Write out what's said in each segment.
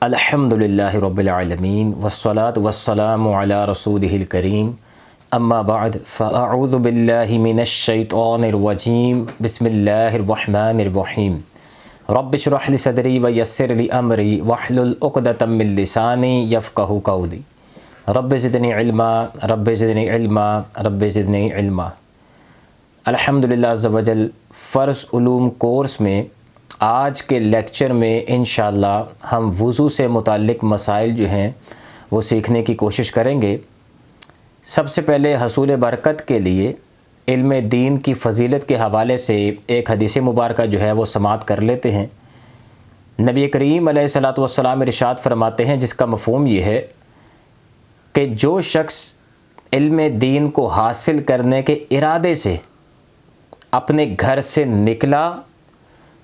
الحمدللہ رب العالمین والصلاة والسلام علی رسولہ الکریم اما بعد فاعوذ باللہ من الشیطان الرجیم بسم اللہ الرحمن الرحیم رب اشرح لی صدری ویسر لی امری واحلل عقدۃ من لسانی یفقہوا قولی رب زدنی علما رب زدنی علما رب زدنی علما۔ الحمدللہ عز وجل فرض علوم کورس میں آج کے لیکچر میں انشاءاللہ ہم وضو سے متعلق مسائل جو ہیں وہ سیکھنے کی کوشش کریں گے۔ سب سے پہلے حصول برکت کے لیے علم دین کی فضیلت کے حوالے سے ایک حدیث مبارکہ جو ہے وہ سماعت کر لیتے ہیں۔ نبی کریم علیہ الصلوۃ والسلام ارشاد فرماتے ہیں، جس کا مفہوم یہ ہے کہ جو شخص علم دین کو حاصل کرنے کے ارادے سے اپنے گھر سے نکلا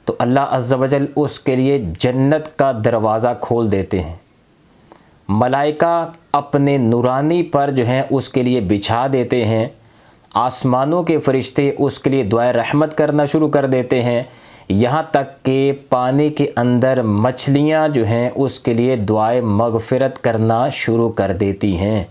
تو اللہ عز و جل اس کے لیے جنت کا دروازہ کھول دیتے ہیں۔ ملائکہ اپنے نورانی پر جو ہیں اس کے لیے بچھا دیتے ہیں، آسمانوں کے فرشتے اس کے لیے دعائے رحمت کرنا شروع کر دیتے ہیں، یہاں تک کہ پانی کے اندر مچھلیاں جو ہیں اس کے لیے دعائے مغفرت کرنا شروع کر دیتی ہیں۔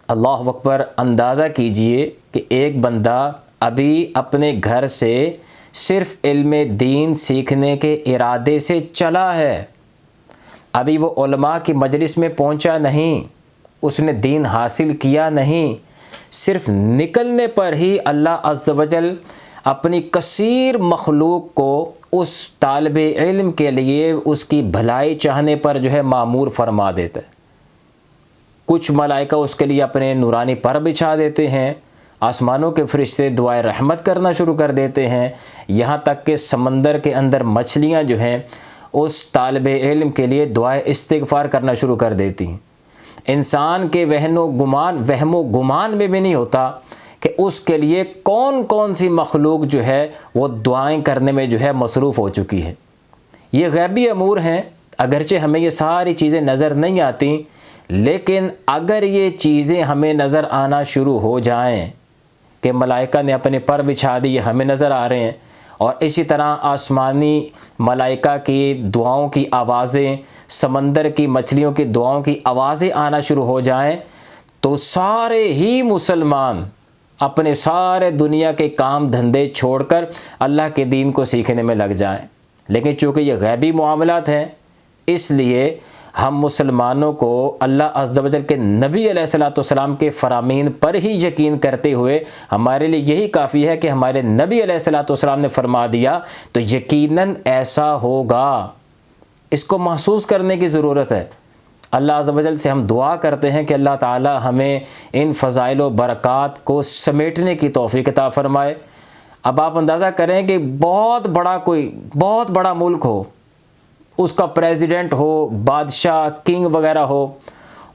اللہ اکبر! اندازہ کیجئے کہ ایک بندہ ابھی اپنے گھر سے صرف علم دین سیکھنے کے ارادے سے چلا ہے، ابھی وہ علماء کی مجلس میں پہنچا نہیں، اس نے دین حاصل کیا نہیں، صرف نکلنے پر ہی اللہ عز و جل اپنی کثیر مخلوق کو اس طالب علم کے لیے اس کی بھلائی چاہنے پر جو ہے مامور فرما دیتا ہے۔ کچھ ملائکہ اس کے لیے اپنے نورانی پر بچھا دیتے ہیں، آسمانوں کے فرشتے دعائے رحمت کرنا شروع کر دیتے ہیں، یہاں تک کہ سمندر کے اندر مچھلیاں جو ہیں اس طالب علم کے لیے دعائے استغفار کرنا شروع کر دیتی ہیں۔ انسان کے وہم و گمان میں بھی نہیں ہوتا کہ اس کے لیے کون کون سی مخلوق جو ہے وہ دعائیں کرنے میں جو ہے مصروف ہو چکی ہے۔ یہ غیبی امور ہیں، اگرچہ ہمیں یہ ساری چیزیں نظر نہیں آتی، لیکن اگر یہ چیزیں ہمیں نظر آنا شروع ہو جائیں کہ ملائکہ نے اپنے پر بچھا دی، یہ ہمیں نظر آ رہے ہیں، اور اسی طرح آسمانی ملائکہ کی دعاؤں کی آوازیں، سمندر کی مچھلیوں کی دعاؤں کی آوازیں آنا شروع ہو جائیں، تو سارے ہی مسلمان اپنے سارے دنیا کے کام دھندے چھوڑ کر اللہ کے دین کو سیکھنے میں لگ جائیں۔ لیکن چونکہ یہ غیبی معاملات ہیں، اس لیے ہم مسلمانوں کو اللہ عز و جل کے نبی علیہ الصلوۃ والسلام کے فرامین پر ہی یقین کرتے ہوئے ہمارے لیے یہی کافی ہے کہ ہمارے نبی علیہ الصلوۃ والسلام نے فرما دیا تو یقیناً ایسا ہوگا۔ اس کو محسوس کرنے کی ضرورت ہے۔ اللہ عز و جل سے ہم دعا کرتے ہیں کہ اللہ تعالی ہمیں ان فضائل و برکات کو سمیٹنے کی توفیق عطا فرمائے۔ اب آپ اندازہ کریں کہ بہت بڑا ملک ہو، اس کا پریزیڈنٹ ہو، بادشاہ، کنگ وغیرہ ہو،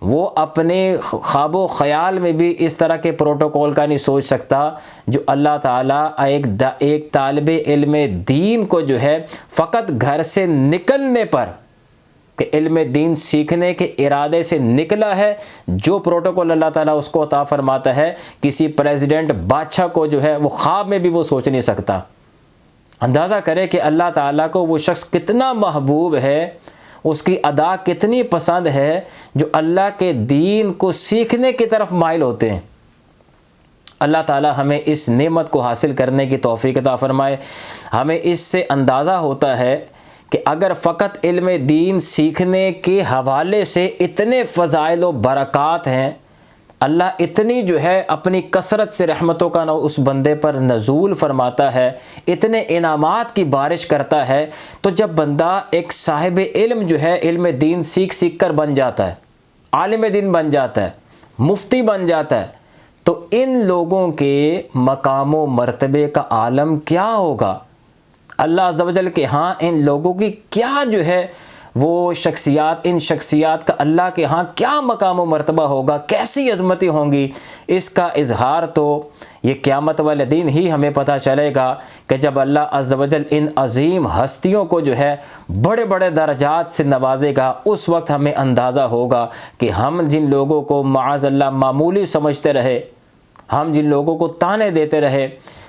وہ اپنے خواب و خیال میں بھی اس طرح کے پروٹوکول کا نہیں سوچ سکتا جو اللہ تعالیٰ ایک طالب علم دین کو جو ہے فقط گھر سے نکلنے پر کہ علم دین سیکھنے کے ارادے سے نکلا ہے، جو پروٹوکول اللہ تعالیٰ اس کو عطا فرماتا ہے، کسی پریزیڈنٹ بادشاہ کو جو ہے وہ خواب میں بھی وہ سوچ نہیں سکتا۔ اندازہ کرے کہ اللہ تعالیٰ کو وہ شخص کتنا محبوب ہے، اس کی ادا کتنی پسند ہے جو اللہ کے دین کو سیکھنے کی طرف مائل ہوتے ہیں۔ اللہ تعالیٰ ہمیں اس نعمت کو حاصل کرنے کی توفیق عطا فرمائے۔ ہمیں اس سے اندازہ ہوتا ہے کہ اگر فقط علم دین سیکھنے کے حوالے سے اتنے فضائل و برکات ہیں، اللہ اتنی جو ہے اپنی کثرت سے رحمتوں کا اس بندے پر نزول فرماتا ہے، اتنے انعامات کی بارش کرتا ہے، تو جب بندہ ایک صاحب علم جو ہے علم دین سیکھ کر بن جاتا ہے، عالم دین بن جاتا ہے، مفتی بن جاتا ہے، تو ان لوگوں کے مقام و مرتبے کا عالم کیا ہوگا؟ اللہ عز و جل کے ہاں ان لوگوں کی کیا جو ہے وہ ان شخصیات کا اللہ کے ہاں کیا مقام و مرتبہ ہوگا، کیسی عظمتیں ہوں گی؟ اس کا اظہار تو یہ قیامت والے دن ہی ہمیں پتہ چلے گا کہ جب اللہ عز و جل ان عظیم ہستیوں کو جو ہے بڑے بڑے درجات سے نوازے گا، اس وقت ہمیں اندازہ ہوگا کہ ہم جن لوگوں کو معاذ اللہ معمولی سمجھتے رہے، ہم جن لوگوں کو تانے دیتے رہے،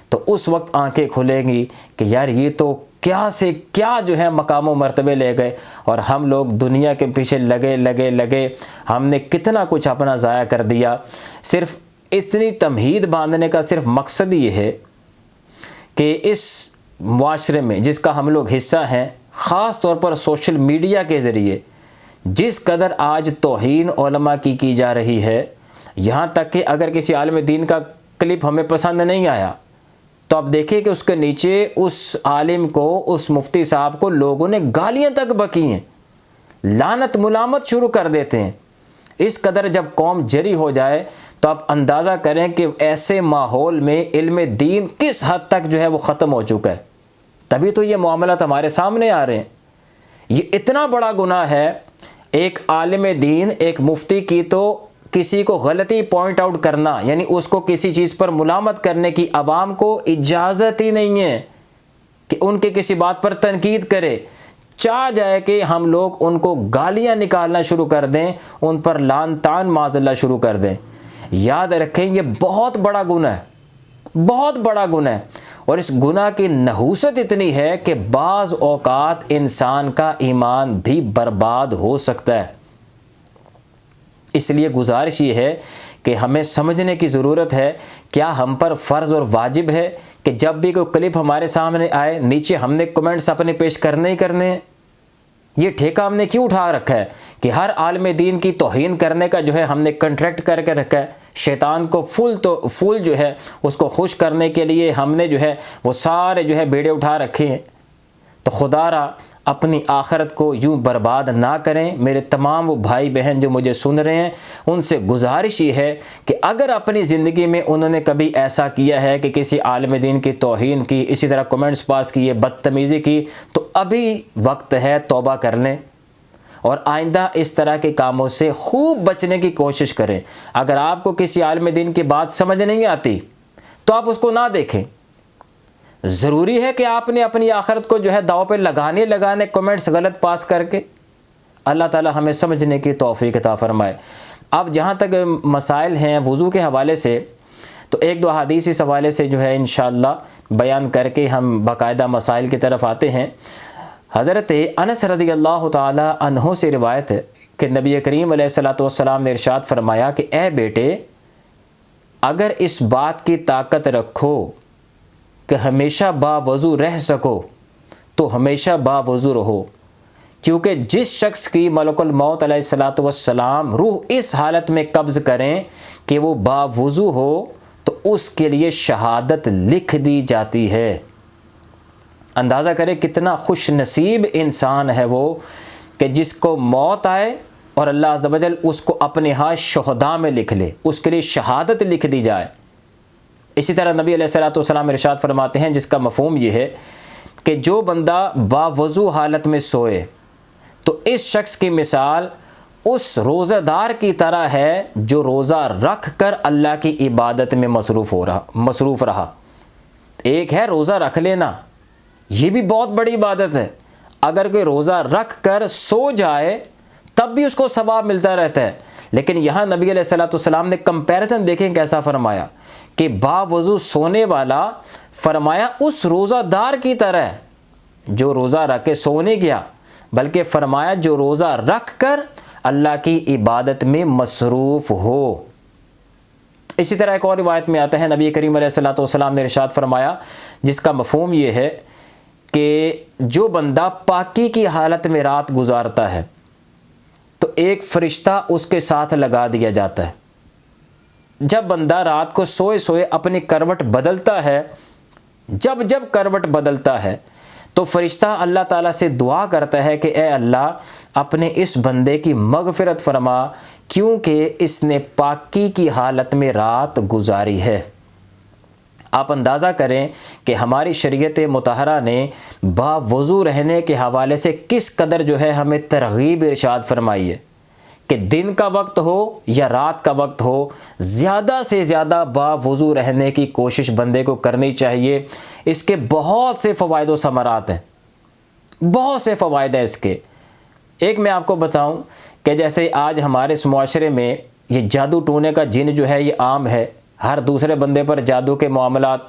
تو اس وقت آنکھیں کھلیں گی کہ یار یہ تو کیا سے کیا جو ہے مقام و مرتبے لے گئے، اور ہم لوگ دنیا کے پیچھے لگے ہم نے کتنا کچھ اپنا ضائع کر دیا۔ صرف اتنی تمہید باندھنے کا صرف مقصد یہ ہے کہ اس معاشرے میں جس کا ہم لوگ حصہ ہیں، خاص طور پر سوشل میڈیا کے ذریعے جس قدر آج توہین علماء کی جا رہی ہے، یہاں تک کہ اگر کسی عالم دین کا کلپ ہمیں پسند نہیں آیا تو اب دیکھیں کہ اس کے نیچے اس عالم کو، اس مفتی صاحب کو لوگوں نے گالیاں تک بکی ہیں، لعنت ملامت شروع کر دیتے ہیں۔ اس قدر جب قوم جری ہو جائے تو آپ اندازہ کریں کہ ایسے ماحول میں علم دین کس حد تک جو ہے وہ ختم ہو چکا ہے۔ تبھی تو یہ معاملات ہمارے سامنے آ رہے ہیں۔ یہ اتنا بڑا گناہ ہے، ایک عالم دین، ایک مفتی کی تو کسی کو غلطی پوائنٹ آؤٹ کرنا، یعنی اس کو کسی چیز پر ملامت کرنے کی عوام کو اجازت ہی نہیں ہے کہ ان کے کسی بات پر تنقید کرے۔ چاہ جائے کہ ہم لوگ ان کو گالیاں نکالنا شروع کر دیں، ان پر لعن طعن معاذ اللہ شروع کر دیں۔ یاد رکھیں یہ بہت بڑا گناہ ہے، بہت بڑا گناہ ہے، اور اس گناہ کی نحوست اتنی ہے کہ بعض اوقات انسان کا ایمان بھی برباد ہو سکتا ہے۔ اس لیے گزارش یہ ہے کہ ہمیں سمجھنے کی ضرورت ہے، کیا ہم پر فرض اور واجب ہے کہ جب بھی کوئی کلپ ہمارے سامنے آئے نیچے ہم نے کمنٹس اپنے پیش کرنے ہی کرنے ہیں؟ یہ ٹھیکہ ہم نے کیوں اٹھا رکھا ہے کہ ہر عالم دین کی توہین کرنے کا جو ہے ہم نے کنٹریکٹ کر کے رکھا ہے؟ شیطان کو فل جو ہے اس کو خوش کرنے کے لیے ہم نے جو ہے وہ سارے جو ہے بیڑے اٹھا رکھے ہیں۔ تو خدا را اپنی آخرت کو یوں برباد نہ کریں۔ میرے تمام وہ بھائی بہن جو مجھے سن رہے ہیں ان سے گزارش یہ ہے کہ اگر اپنی زندگی میں انہوں نے کبھی ایسا کیا ہے کہ کسی عالم دین کی توہین کی، اسی طرح کمنٹس پاس کیے، بدتمیزی کی، تو ابھی وقت ہے توبہ کر لیں اور آئندہ اس طرح کے کاموں سے خوب بچنے کی کوشش کریں۔ اگر آپ کو کسی عالم دین کی بات سمجھ نہیں آتی تو آپ اس کو نہ دیکھیں۔ ضروری ہے کہ آپ نے اپنی آخرت کو جو ہے داؤ پہ لگانے کمنٹس غلط پاس کر کے۔ اللہ تعالی ہمیں سمجھنے کی توفیق عطا فرمائے۔ اب جہاں تک مسائل ہیں وضو کے حوالے سے، تو ایک دو حدیث اس حوالے سے جو ہے انشاءاللہ بیان کر کے ہم باقاعدہ مسائل کی طرف آتے ہیں۔ حضرت انس رضی اللہ تعالی عنہ سے روایت ہے کہ نبی کریم علیہ الصلوۃ والسلام نے ارشاد فرمایا کہ اے بیٹے، اگر اس بات کی طاقت رکھو کہ ہمیشہ باوضو رہ سکو تو ہمیشہ باوضو رہو، کیونکہ جس شخص کی ملک الموت علیہ الصلوۃ والسلام روح اس حالت میں قبض کریں کہ وہ باوضو ہو تو اس کے لیے شہادت لکھ دی جاتی ہے۔ اندازہ کرے کتنا خوش نصیب انسان ہے وہ کہ جس کو موت آئے اور اللہ عز و جل اس کو اپنے ہاں شہداء میں لکھ لے، اس کے لیے شہادت لکھ دی جائے۔ اسی طرح نبی علیہ الصلوۃ والسلام ارشاد فرماتے ہیں، جس کا مفہوم یہ ہے کہ جو بندہ باوضو حالت میں سوئے تو اس شخص کی مثال اس روزہ دار کی طرح ہے جو روزہ رکھ کر اللہ کی عبادت میں مصروف رہا۔ ایک ہے روزہ رکھ لینا، یہ بھی بہت بڑی عبادت ہے۔ اگر کوئی روزہ رکھ کر سو جائے تب بھی اس کو ثواب ملتا رہتا ہے، لیکن یہاں نبی علیہ الصلوۃ والسلام نے کمپیریزن دیکھیں کیسا فرمایا کہ باوضو سونے والا فرمایا اس روزہ دار کی طرح ہے جو روزہ رکھ کے سو نہیں گیا، بلکہ فرمایا جو روزہ رکھ کر اللہ کی عبادت میں مصروف ہو۔ اسی طرح ایک اور روایت میں آتا ہے نبی کریم علیہ الصلوۃ والسلام نے ارشاد فرمایا، جس کا مفہوم یہ ہے کہ جو بندہ پاکی کی حالت میں رات گزارتا ہے تو ایک فرشتہ اس کے ساتھ لگا دیا جاتا ہے۔ جب بندہ رات کو سوئے اپنی کروٹ بدلتا ہے، جب کروٹ بدلتا ہے تو فرشتہ اللہ تعالیٰ سے دعا کرتا ہے کہ اے اللہ اپنے اس بندے کی مغفرت فرما، کیونکہ اس نے پاکی کی حالت میں رات گزاری ہے۔ آپ اندازہ کریں کہ ہماری شریعت مطہرہ نے باوضو رہنے کے حوالے سے کس قدر جو ہے ہمیں ترغیب ارشاد فرمائی ہے کہ دن کا وقت ہو یا رات کا وقت ہو، زیادہ سے زیادہ باوضو رہنے کی کوشش بندے کو کرنی چاہیے۔ اس کے بہت سے فوائد و ثمرات ہیں، بہت سے فوائد ہیں اس کے۔ ایک میں آپ کو بتاؤں کہ جیسے آج ہمارے اس معاشرے میں یہ جادو ٹونے کا جن جو ہے یہ عام ہے، ہر دوسرے بندے پر جادو کے معاملات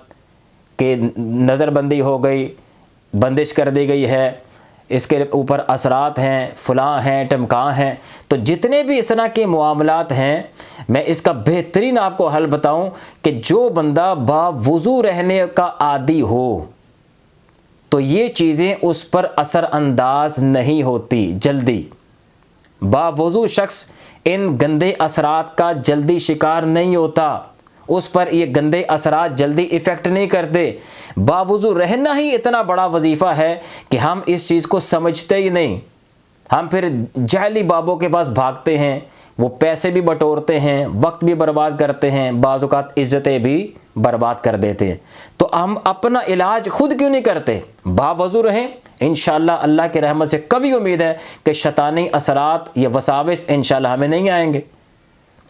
کہ نظر بندی ہو گئی، بندش کر دی گئی ہے، اس کے اوپر اثرات ہیں، فلاں ہیں، ٹمکاں ہیں۔ تو جتنے بھی اس طرح کے معاملات ہیں، میں اس کا بہترین آپ کو حل بتاؤں کہ جو بندہ باوضو رہنے کا عادی ہو تو یہ چیزیں اس پر اثر انداز نہیں ہوتی جلدی۔ باوضو شخص ان گندے اثرات کا جلدی شکار نہیں ہوتا، اس پر یہ گندے اثرات جلدی ایفیکٹ نہیں کرتے۔ باوضو رہنا ہی اتنا بڑا وظیفہ ہے کہ ہم اس چیز کو سمجھتے ہی نہیں، ہم پھر جعلی بابوں کے پاس بھاگتے ہیں، وہ پیسے بھی بٹورتے ہیں، وقت بھی برباد کرتے ہیں، بعض اوقات عزتیں بھی برباد کر دیتے ہیں۔ تو ہم اپنا علاج خود کیوں نہیں کرتے؟ باوضو رہیں، انشاءاللہ اللہ کی رحمت سے کبھی امید ہے کہ شیطانی اثرات یا وساوس انشاءاللہ ہمیں نہیں آئیں گے۔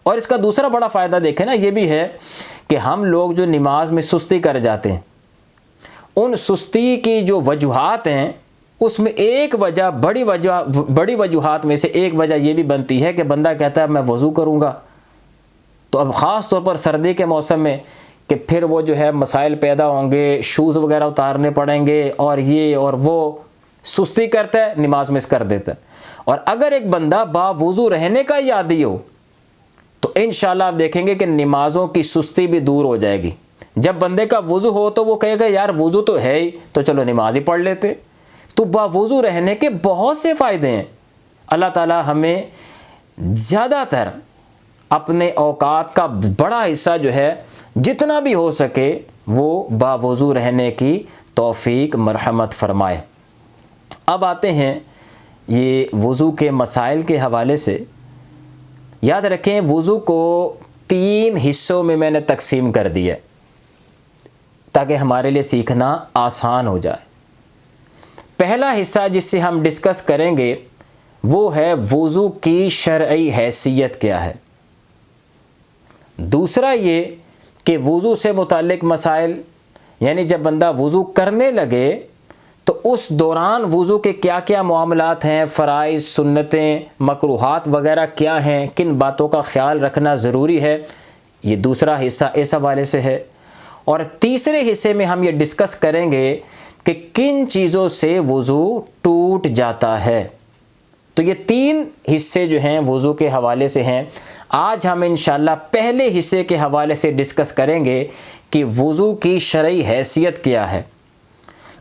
اور اس کا دوسرا بڑا فائدہ دیکھیں نا، یہ بھی ہے کہ ہم لوگ جو نماز میں سستی کر جاتے ہیں، ان سستی کی جو وجوہات ہیں اس میں ایک وجہ بڑی وجوہات میں سے ایک وجہ یہ بھی بنتی ہے کہ بندہ کہتا ہے میں وضو کروں گا، تو اب خاص طور پر سردی کے موسم میں کہ پھر وہ جو ہے مسائل پیدا ہوں گے، شوز وغیرہ اتارنے پڑیں گے اور یہ اور وہ، سستی کرتا ہے، نماز مس کر دیتا ہے۔ اور اگر ایک بندہ باوضو رہنے کا عادی ہو تو انشاءاللہ آپ دیکھیں گے کہ نمازوں کی سستی بھی دور ہو جائے گی۔ جب بندے کا وضو ہو تو وہ کہے گا یار وضو تو ہے ہی، تو چلو نماز ہی پڑھ لیتے۔ تو باوضو رہنے کے بہت سے فائدے ہیں۔ اللہ تعالی ہمیں زیادہ تر اپنے اوقات کا بڑا حصہ جو ہے جتنا بھی ہو سکے وہ باوضو رہنے کی توفیق مرحمت فرمائے۔ اب آتے ہیں یہ وضو کے مسائل کے حوالے سے۔ یاد رکھیں وضو کو 3 حصوں میں نے تقسیم کر دیا تاکہ ہمارے لیے سیکھنا آسان ہو جائے۔ پہلا حصہ جس سے ہم ڈسکس کریں گے وہ ہے وضو کی شرعی حیثیت کیا ہے۔ دوسرا یہ کہ وضو سے متعلق مسائل، یعنی جب بندہ وضو کرنے لگے تو اس دوران وضو کے کیا کیا معاملات ہیں، فرائض، سنتیں، مکروہات وغیرہ کیا ہیں، کن باتوں کا خیال رکھنا ضروری ہے، یہ دوسرا حصہ اس حوالے سے ہے۔ اور تیسرے حصے میں ہم یہ ڈسکس کریں گے کہ کن چیزوں سے وضو ٹوٹ جاتا ہے۔ تو یہ 3 حصے جو ہیں وضو کے حوالے سے ہیں۔ آج ہم انشاءاللہ پہلے حصے کے حوالے سے ڈسکس کریں گے کہ وضو کی شرعی حیثیت کیا ہے۔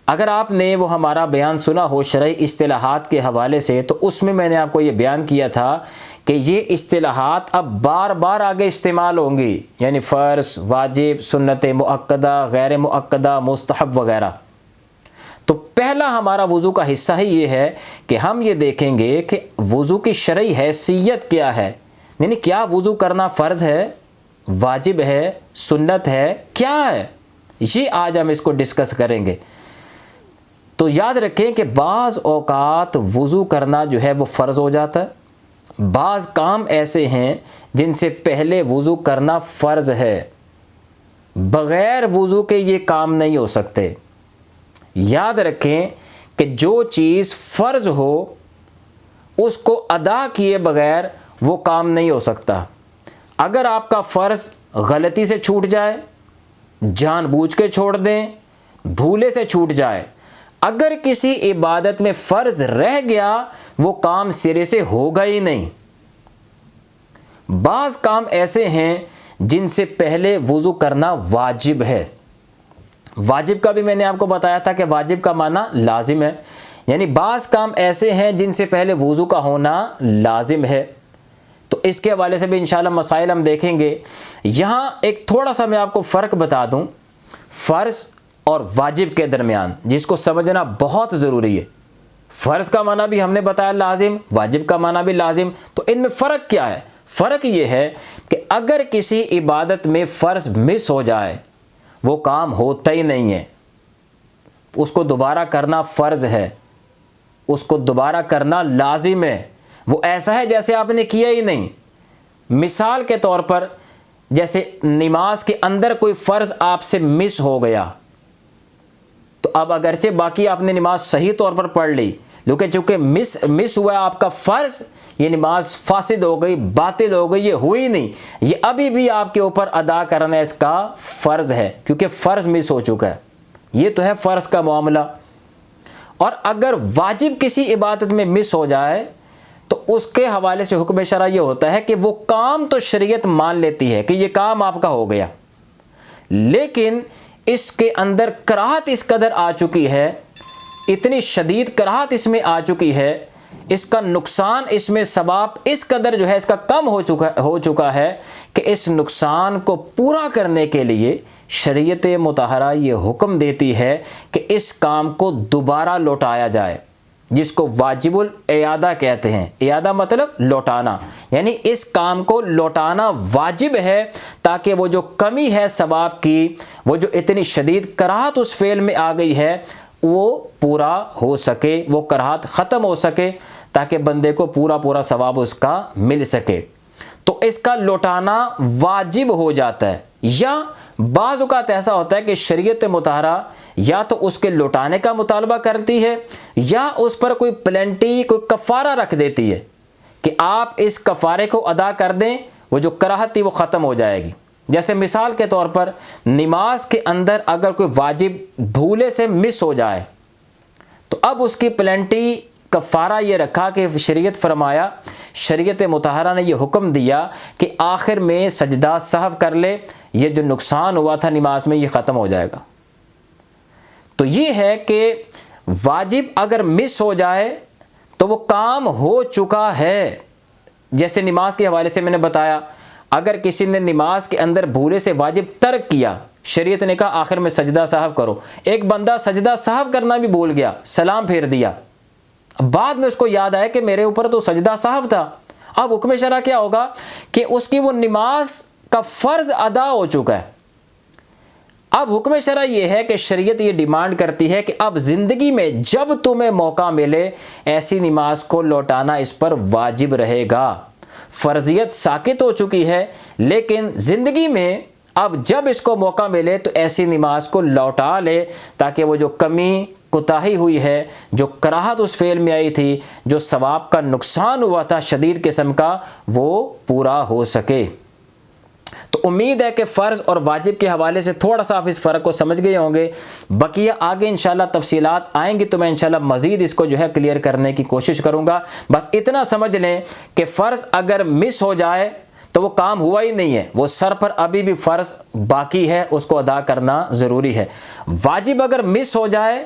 اگر آپ نے وہ ہمارا بیان سنا ہو شرعی اصطلاحات کے حوالے سے تو اس میں نے آپ کو یہ بیان کیا تھا کہ یہ اصطلاحات اب بار بار آگے استعمال ہوں گی، یعنی فرض، واجب، سنت مؤکدہ، غیر مؤکدہ، مستحب وغیرہ۔ تو پہلا ہمارا وضو کا حصہ ہی یہ ہے کہ ہم یہ دیکھیں گے کہ وضو کی شرعی حیثیت کیا ہے، یعنی کیا وضو کرنا فرض ہے، واجب ہے، سنت ہے، کیا ہے، یہ آج ہم اس کو ڈسکس کریں گے۔ تو یاد رکھیں کہ بعض اوقات وضو کرنا جو ہے وہ فرض ہو جاتا ہے، بعض کام ایسے ہیں جن سے پہلے وضو کرنا فرض ہے، بغیر وضو کے یہ کام نہیں ہو سکتے۔ یاد رکھیں کہ جو چیز فرض ہو اس کو ادا کیے بغیر وہ کام نہیں ہو سکتا۔ اگر آپ کا فرض غلطی سے چھوٹ جائے، جان بوجھ کے چھوڑ دیں، بھولے سے چھوٹ جائے، اگر کسی عبادت میں فرض رہ گیا وہ کام سرے سے ہوگا ہی نہیں۔ بعض کام ایسے ہیں جن سے پہلے وضو کرنا واجب ہے۔ واجب کا بھی میں نے آپ کو بتایا تھا کہ واجب کا معنی لازم ہے، یعنی بعض کام ایسے ہیں جن سے پہلے وضو کا ہونا لازم ہے۔ تو اس کے حوالے سے بھی انشاءاللہ مسائل ہم دیکھیں گے۔ یہاں ایک تھوڑا سا میں آپ کو فرق بتا دوں فرض اور واجب کے درمیان، جس کو سمجھنا بہت ضروری ہے۔ فرض کا معنی بھی ہم نے بتایا لازم، واجب کا معنی بھی لازم، تو ان میں فرق کیا ہے؟ فرق یہ ہے کہ اگر کسی عبادت میں فرض مس ہو جائے وہ کام ہوتا ہی نہیں ہے، اس کو دوبارہ کرنا فرض ہے، اس کو دوبارہ کرنا لازم ہے، وہ ایسا ہے جیسے آپ نے کیا ہی نہیں۔ مثال کے طور پر جیسے نماز کے اندر کوئی فرض آپ سے مس ہو گیا تو اب اگرچہ باقی آپ نے نماز صحیح طور پر پڑھ لی، لیکن چونکہ مس ہوا آپ کا فرض، یہ نماز فاسد ہو گئی، باطل ہو گئی، یہ ہوئی نہیں، یہ ابھی بھی آپ کے اوپر ادا کرنا اس کا فرض ہے، کیونکہ فرض مس ہو چکا ہے۔ یہ تو ہے فرض کا معاملہ۔ اور اگر واجب کسی عبادت میں مس ہو جائے تو اس کے حوالے سے حکم شرع یہ ہوتا ہے کہ وہ کام تو شریعت مان لیتی ہے کہ یہ کام آپ کا ہو گیا، لیکن اس کے اندر کراہت اس قدر آ چکی ہے، اتنی شدید کراہت اس میں آ چکی ہے، اس کا نقصان، اس میں ثواب اس قدر جو ہے اس کا کم ہو چکا ہے کہ اس نقصان کو پورا کرنے کے لیے شریعت مطہرہ یہ حکم دیتی ہے کہ اس کام کو دوبارہ لوٹایا جائے، جس کو واجب الاعادہ کہتے ہیں۔ اعادہ مطلب لوٹانا، یعنی اس کام کو لوٹانا واجب ہے تاکہ وہ جو کمی ہے ثواب کی، وہ جو اتنی شدید کراہت اس فعل میں آ گئی ہے، وہ پورا ہو سکے، وہ کراہت ختم ہو سکے، تاکہ بندے کو پورا ثواب اس کا مل سکے۔ تو اس کا لوٹانا واجب ہو جاتا ہے، یا بعض اوقات ایسا ہوتا ہے کہ شریعت مطہرہ یا تو اس کے لوٹانے کا مطالبہ کرتی ہے یا اس پر کوئی پلنٹی، کوئی کفارہ رکھ دیتی ہے کہ آپ اس کفارے کو ادا کر دیں، وہ جو کراہت تھی وہ ختم ہو جائے گی۔ جیسے مثال کے طور پر نماز کے اندر اگر کوئی واجب بھولے سے مس ہو جائے تو اب اس کی پلنٹی، کفارہ یہ رکھا کہ شریعت فرمایا، شریعت مطہرہ نے یہ حکم دیا کہ آخر میں سجدہ سہو کر لے، یہ جو نقصان ہوا تھا نماز میں یہ ختم ہو جائے گا۔ تو یہ ہے کہ واجب اگر مس ہو جائے تو وہ کام ہو چکا ہے۔ جیسے نماز کے حوالے سے میں نے بتایا، اگر کسی نے نماز کے اندر بھولے سے واجب ترک کیا، شریعت نے کہا آخر میں سجدہ سہو کرو، ایک بندہ سجدہ سہو کرنا بھی بھول گیا، سلام پھیر دیا، بعد میں اس کو یاد آیا کہ میرے اوپر تو سجدہ سہو تھا، اب حکم شرع کیا ہوگا کہ اس کی وہ نماز کا فرض ادا ہو چکا ہے۔ اب حکم شرع یہ ہے کہ شریعت یہ ڈیمانڈ کرتی ہے کہ اب زندگی میں جب تمہیں موقع ملے ایسی نماز کو لوٹانا اس پر واجب رہے گا۔ فرضیت ساقط ہو چکی ہے، لیکن زندگی میں اب جب اس کو موقع ملے تو ایسی نماز کو لوٹا لے تاکہ وہ جو کمی کوتاہی ہوئی ہے، جو کراہت اس فعل میں آئی تھی، جو ثواب کا نقصان ہوا تھا شدید قسم کا، وہ پورا ہو سکے۔ تو امید ہے کہ فرض اور واجب کے حوالے سے تھوڑا سا آپ اس فرق کو سمجھ گئے ہوں گے۔ بقیہ آگے انشاءاللہ تفصیلات آئیں گی تو میں انشاءاللہ مزید اس کو جو ہے کلیئر کرنے کی کوشش کروں گا۔ بس اتنا سمجھ لیں کہ فرض اگر مس ہو جائے تو وہ کام ہوا ہی نہیں ہے، وہ سر پر ابھی بھی فرض باقی ہے، اس کو ادا کرنا ضروری ہے۔ واجب اگر مس ہو جائے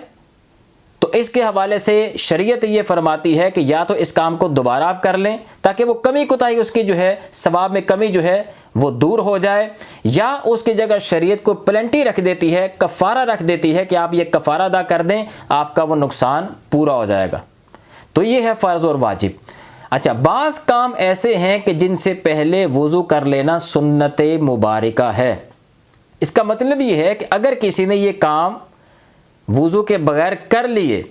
تو اس کے حوالے سے شریعت یہ فرماتی ہے کہ یا تو اس کام کو دوبارہ آپ کر لیں تاکہ وہ کمی کوتاہی اس کی جو ہے، ثواب میں کمی جو ہے وہ دور ہو جائے، یا اس کی جگہ شریعت کو پلنٹی رکھ دیتی ہے، کفارہ رکھ دیتی ہے کہ آپ یہ کفارہ ادا کر دیں، آپ کا وہ نقصان پورا ہو جائے گا۔ تو یہ ہے فرض اور واجب۔ اچھا، بعض کام ایسے ہیں کہ جن سے پہلے وضو کر لینا سنت مبارکہ ہے۔ اس کا مطلب یہ ہے کہ اگر کسی نے یہ کام وضو کے بغیر کر لیے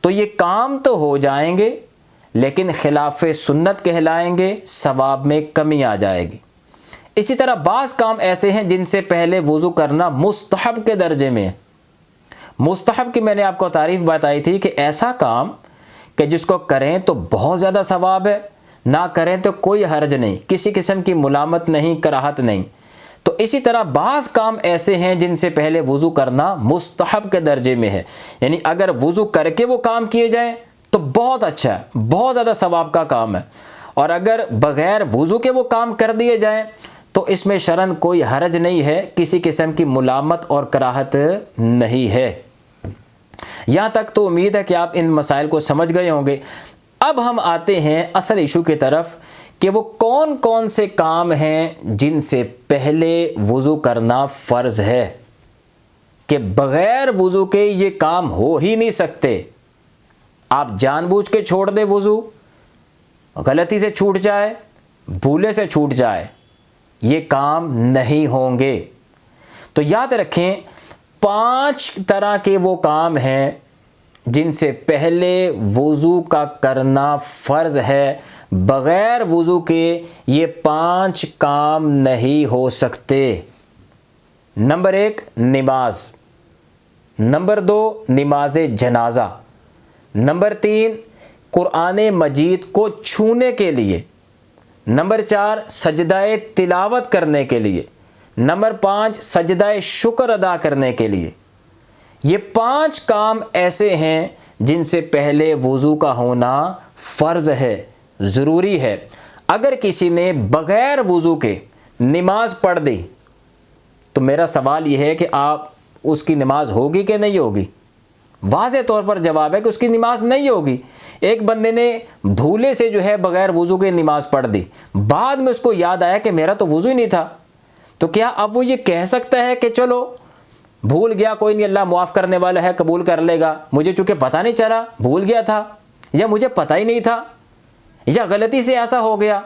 تو یہ کام تو ہو جائیں گے لیکن خلاف سنت کہلائیں گے، ثواب میں کمی آ جائے گی۔ اسی طرح بعض کام ایسے ہیں جن سے پہلے وضو کرنا مستحب کے درجے میں ہے۔ مستحب کی میں نے آپ کو تعریف بتائی تھی کہ ایسا کام کہ جس کو کریں تو بہت زیادہ ثواب ہے، نہ کریں تو کوئی حرج نہیں، کسی قسم کی ملامت نہیں، کراہت نہیں۔ تو اسی طرح بعض کام ایسے ہیں جن سے پہلے وضو کرنا مستحب کے درجے میں ہے، یعنی اگر وضو کر کے وہ کام کیے جائیں تو بہت اچھا ہے، بہت زیادہ ثواب کا کام ہے، اور اگر بغیر وضو کے وہ کام کر دیے جائیں تو اس میں شرعاً کوئی حرج نہیں ہے، کسی قسم کی ملامت اور کراہت نہیں ہے۔ یہاں تک تو امید ہے کہ آپ ان مسائل کو سمجھ گئے ہوں گے۔ اب ہم آتے ہیں اصل ایشو کی طرف کہ وہ کون کون سے کام ہیں جن سے پہلے وضو کرنا فرض ہے، کہ بغیر وضو کے یہ کام ہو ہی نہیں سکتے۔ آپ جان بوجھ کے چھوڑ دیں وضو، غلطی سے چھوٹ جائے، بھولے سے چھوٹ جائے، یہ کام نہیں ہوں گے۔ تو یاد رکھیں 5 طرح کے وہ کام ہیں جن سے پہلے وضو کا کرنا فرض ہے، بغیر وضو کے یہ 5 کام نہیں ہو سکتے۔ نمبر 1 نماز، نمبر 2 نماز جنازہ، نمبر 3 قرآن مجید کو چھونے کے لیے، نمبر 4 سجدہ تلاوت کرنے کے لیے، نمبر 5 سجدہ شکر ادا کرنے کے لیے۔ یہ 5 کام ایسے ہیں جن سے پہلے وضو کا ہونا فرض ہے، ضروری ہے۔ اگر کسی نے بغیر وضو کے نماز پڑھ دی تو میرا سوال یہ ہے کہ اس کی نماز ہوگی کہ نہیں ہوگی؟ واضح طور پر جواب ہے کہ اس کی نماز نہیں ہوگی۔ ایک بندے نے بھولے سے جو ہے بغیر وضو کے نماز پڑھ دی، بعد میں اس کو یاد آیا کہ میرا تو وضو ہی نہیں تھا، تو کیا اب وہ یہ کہہ سکتا ہے کہ چلو بھول گیا، کوئی نہیں، اللہ معاف کرنے والا ہے، قبول کر لے گا، مجھے چونکہ پتہ نہیں چلا، بھول گیا تھا، یا مجھے پتہ ہی نہیں تھا، یا غلطی سے ایسا ہو گیا؟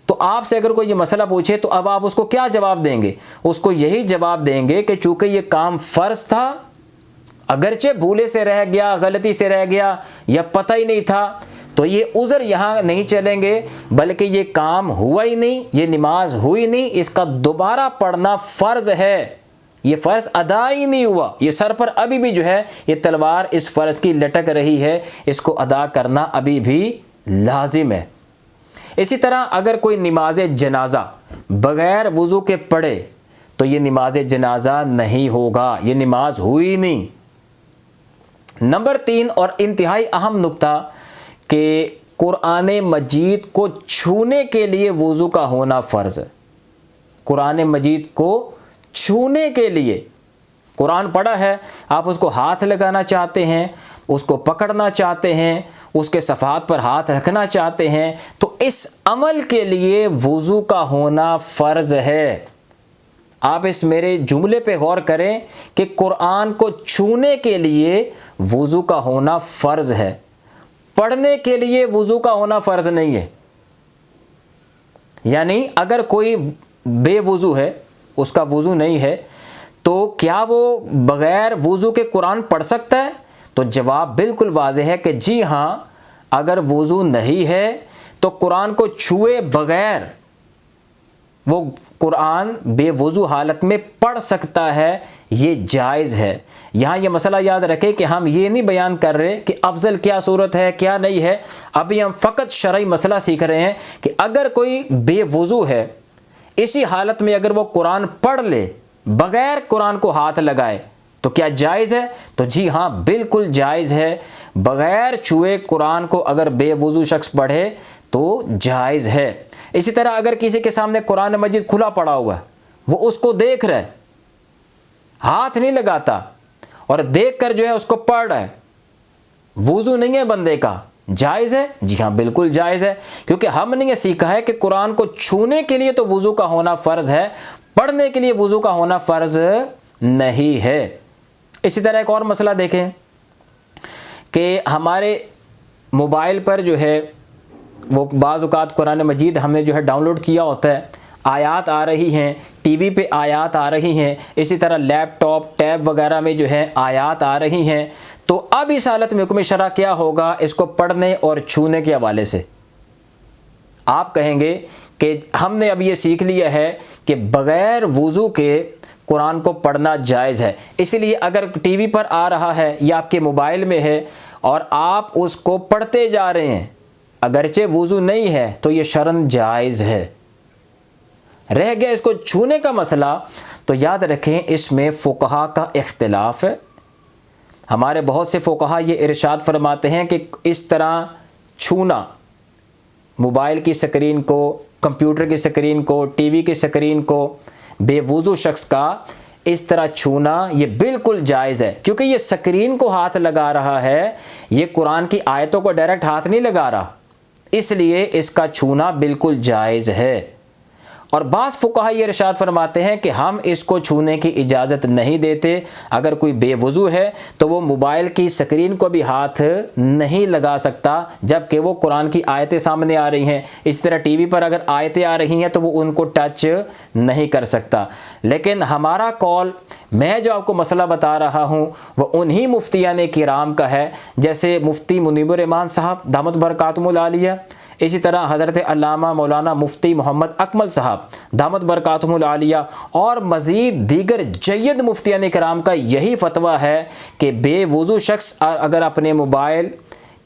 تو آپ سے اگر کوئی یہ مسئلہ پوچھے تو اب آپ اس کو کیا جواب دیں گے؟ اس کو یہی جواب دیں گے کہ چونکہ یہ کام فرض تھا، اگرچہ بھولے سے رہ گیا، غلطی سے رہ گیا، یا پتہ ہی نہیں تھا، تو یہ عذر یہاں نہیں چلیں گے، بلکہ یہ کام ہوا ہی نہیں، یہ نماز ہوئی نہیں، اس کا دوبارہ پڑھنا فرض ہے، یہ فرض ادا ہی نہیں ہوا، یہ سر پر ابھی بھی جو ہے یہ تلوار اس فرض کی لٹک رہی ہے، اس کو ادا کرنا ابھی بھی لازم ہے۔ اسی طرح اگر کوئی نماز جنازہ بغیر وضو کے پڑھے تو یہ نماز جنازہ نہیں ہوگا، یہ نماز ہوئی نہیں۔ نمبر 3 اور انتہائی اہم نقطہ کہ قرآن مجید کو چھونے کے لیے وضو کا ہونا فرض ہے۔ قرآن مجید کو چھونے کے لیے، قرآن پڑھا ہے، آپ اس کو ہاتھ لگانا چاہتے ہیں، اس کو پکڑنا چاہتے ہیں، اس کے صفحات پر ہاتھ رکھنا چاہتے ہیں، تو اس عمل کے لیے وضو کا ہونا فرض ہے۔ آپ اس میرے جملے پہ غور کریں کہ قرآن کو چھونے کے لیے وضو کا ہونا فرض ہے، پڑھنے کے لیے وضو کا ہونا فرض نہیں ہے۔ یعنی اگر کوئی بے وضو ہے، اس کا وضو نہیں ہے، تو کیا وہ بغیر وضو کے قرآن پڑھ سکتا ہے؟ تو جواب بالکل واضح ہے کہ جی ہاں، اگر وضو نہیں ہے تو قرآن کو چھوئے بغیر وہ قرآن بے وضو حالت میں پڑھ سکتا ہے، یہ جائز ہے۔ یہاں یہ مسئلہ یاد رکھیں کہ ہم یہ نہیں بیان کر رہے کہ افضل کیا صورت ہے کیا نہیں ہے، ابھی ہم فقط شرعی مسئلہ سیکھ رہے ہیں کہ اگر کوئی بے وضو ہے، اسی حالت میں اگر وہ قرآن پڑھ لے بغیر قرآن کو ہاتھ لگائے تو کیا جائز ہے؟ تو جی ہاں، بالکل جائز ہے، بغیر چھوئے قرآن کو اگر بے وضو شخص پڑھے تو جائز ہے۔ اسی طرح اگر کسی کے سامنے قرآن مجید کھلا پڑا ہوا ہے، وہ اس کو دیکھ رہا ہے، ہاتھ نہیں لگاتا اور دیکھ کر جو ہے اس کو پڑھ رہا ہے، وضو نہیں ہے بندے کا، جائز ہے؟ جی ہاں، بالکل جائز ہے، کیونکہ ہم نے یہ سیکھا ہے کہ قرآن کو چھونے کے لیے تو وضو کا ہونا فرض ہے، پڑھنے کے لیے وضو کا ہونا فرض نہیں ہے۔ اسی طرح ایک اور مسئلہ دیکھیں کہ ہمارے موبائل پر جو ہے وہ بعض اوقات قرآن مجید ہم نے جو ہے ڈاؤن لوڈ کیا ہوتا ہے، آیات آ رہی ہیں، ٹی وی پہ آیات آ رہی ہیں، اسی طرح لیپ ٹاپ ٹیب وغیرہ میں جو ہے آیات آ رہی ہیں، تو اب اس حالت میں حکم شرع کیا ہوگا اس کو پڑھنے اور چھونے کے حوالے سے؟ آپ کہیں گے کہ ہم نے اب یہ سیکھ لیا ہے کہ بغیر وضو کے قرآن کو پڑھنا جائز ہے، اس لیے اگر ٹی وی پر آ رہا ہے یا آپ کے موبائل میں ہے اور آپ اس کو پڑھتے جا رہے ہیں اگرچہ وضو نہیں ہے تو یہ شرعاً جائز ہے۔ رہ گیا اس کو چھونے کا مسئلہ، تو یاد رکھیں اس میں فقہا کا اختلاف ہے۔ ہمارے بہت سے فقہا یہ ارشاد فرماتے ہیں کہ اس طرح چھونا، موبائل کی سکرین کو، کمپیوٹر کی سکرین کو، ٹی وی کی سکرین کو بے وضو شخص کا اس طرح چھونا یہ بالکل جائز ہے، کیونکہ یہ سکرین کو ہاتھ لگا رہا ہے، یہ قرآن کی آیتوں کو ڈائریکٹ ہاتھ نہیں لگا رہا، اس لیے اس کا چھونا بالکل جائز ہے۔ اور بعض فقہا یہ ارشاد فرماتے ہیں کہ ہم اس کو چھونے کی اجازت نہیں دیتے، اگر کوئی بے وضو ہے تو وہ موبائل کی سکرین کو بھی ہاتھ نہیں لگا سکتا جبکہ وہ قرآن کی آیتیں سامنے آ رہی ہیں، اس طرح ٹی وی پر اگر آیتیں آ رہی ہیں تو وہ ان کو ٹچ نہیں کر سکتا۔ لیکن ہمارا قول، میں جو آپ کو مسئلہ بتا رہا ہوں وہ انہی مفتیان کرام کا ہے، جیسے مفتی منیب الرحمان صاحب دامت برکاتہم العالیہ، اسی طرح حضرت علامہ مولانا مفتی محمد اکمل صاحب دامت برکاتہم العالیہ، اور مزید دیگر جید مفتیان کرام کا یہی فتویٰ ہے کہ بے وضو شخص اگر اپنے موبائل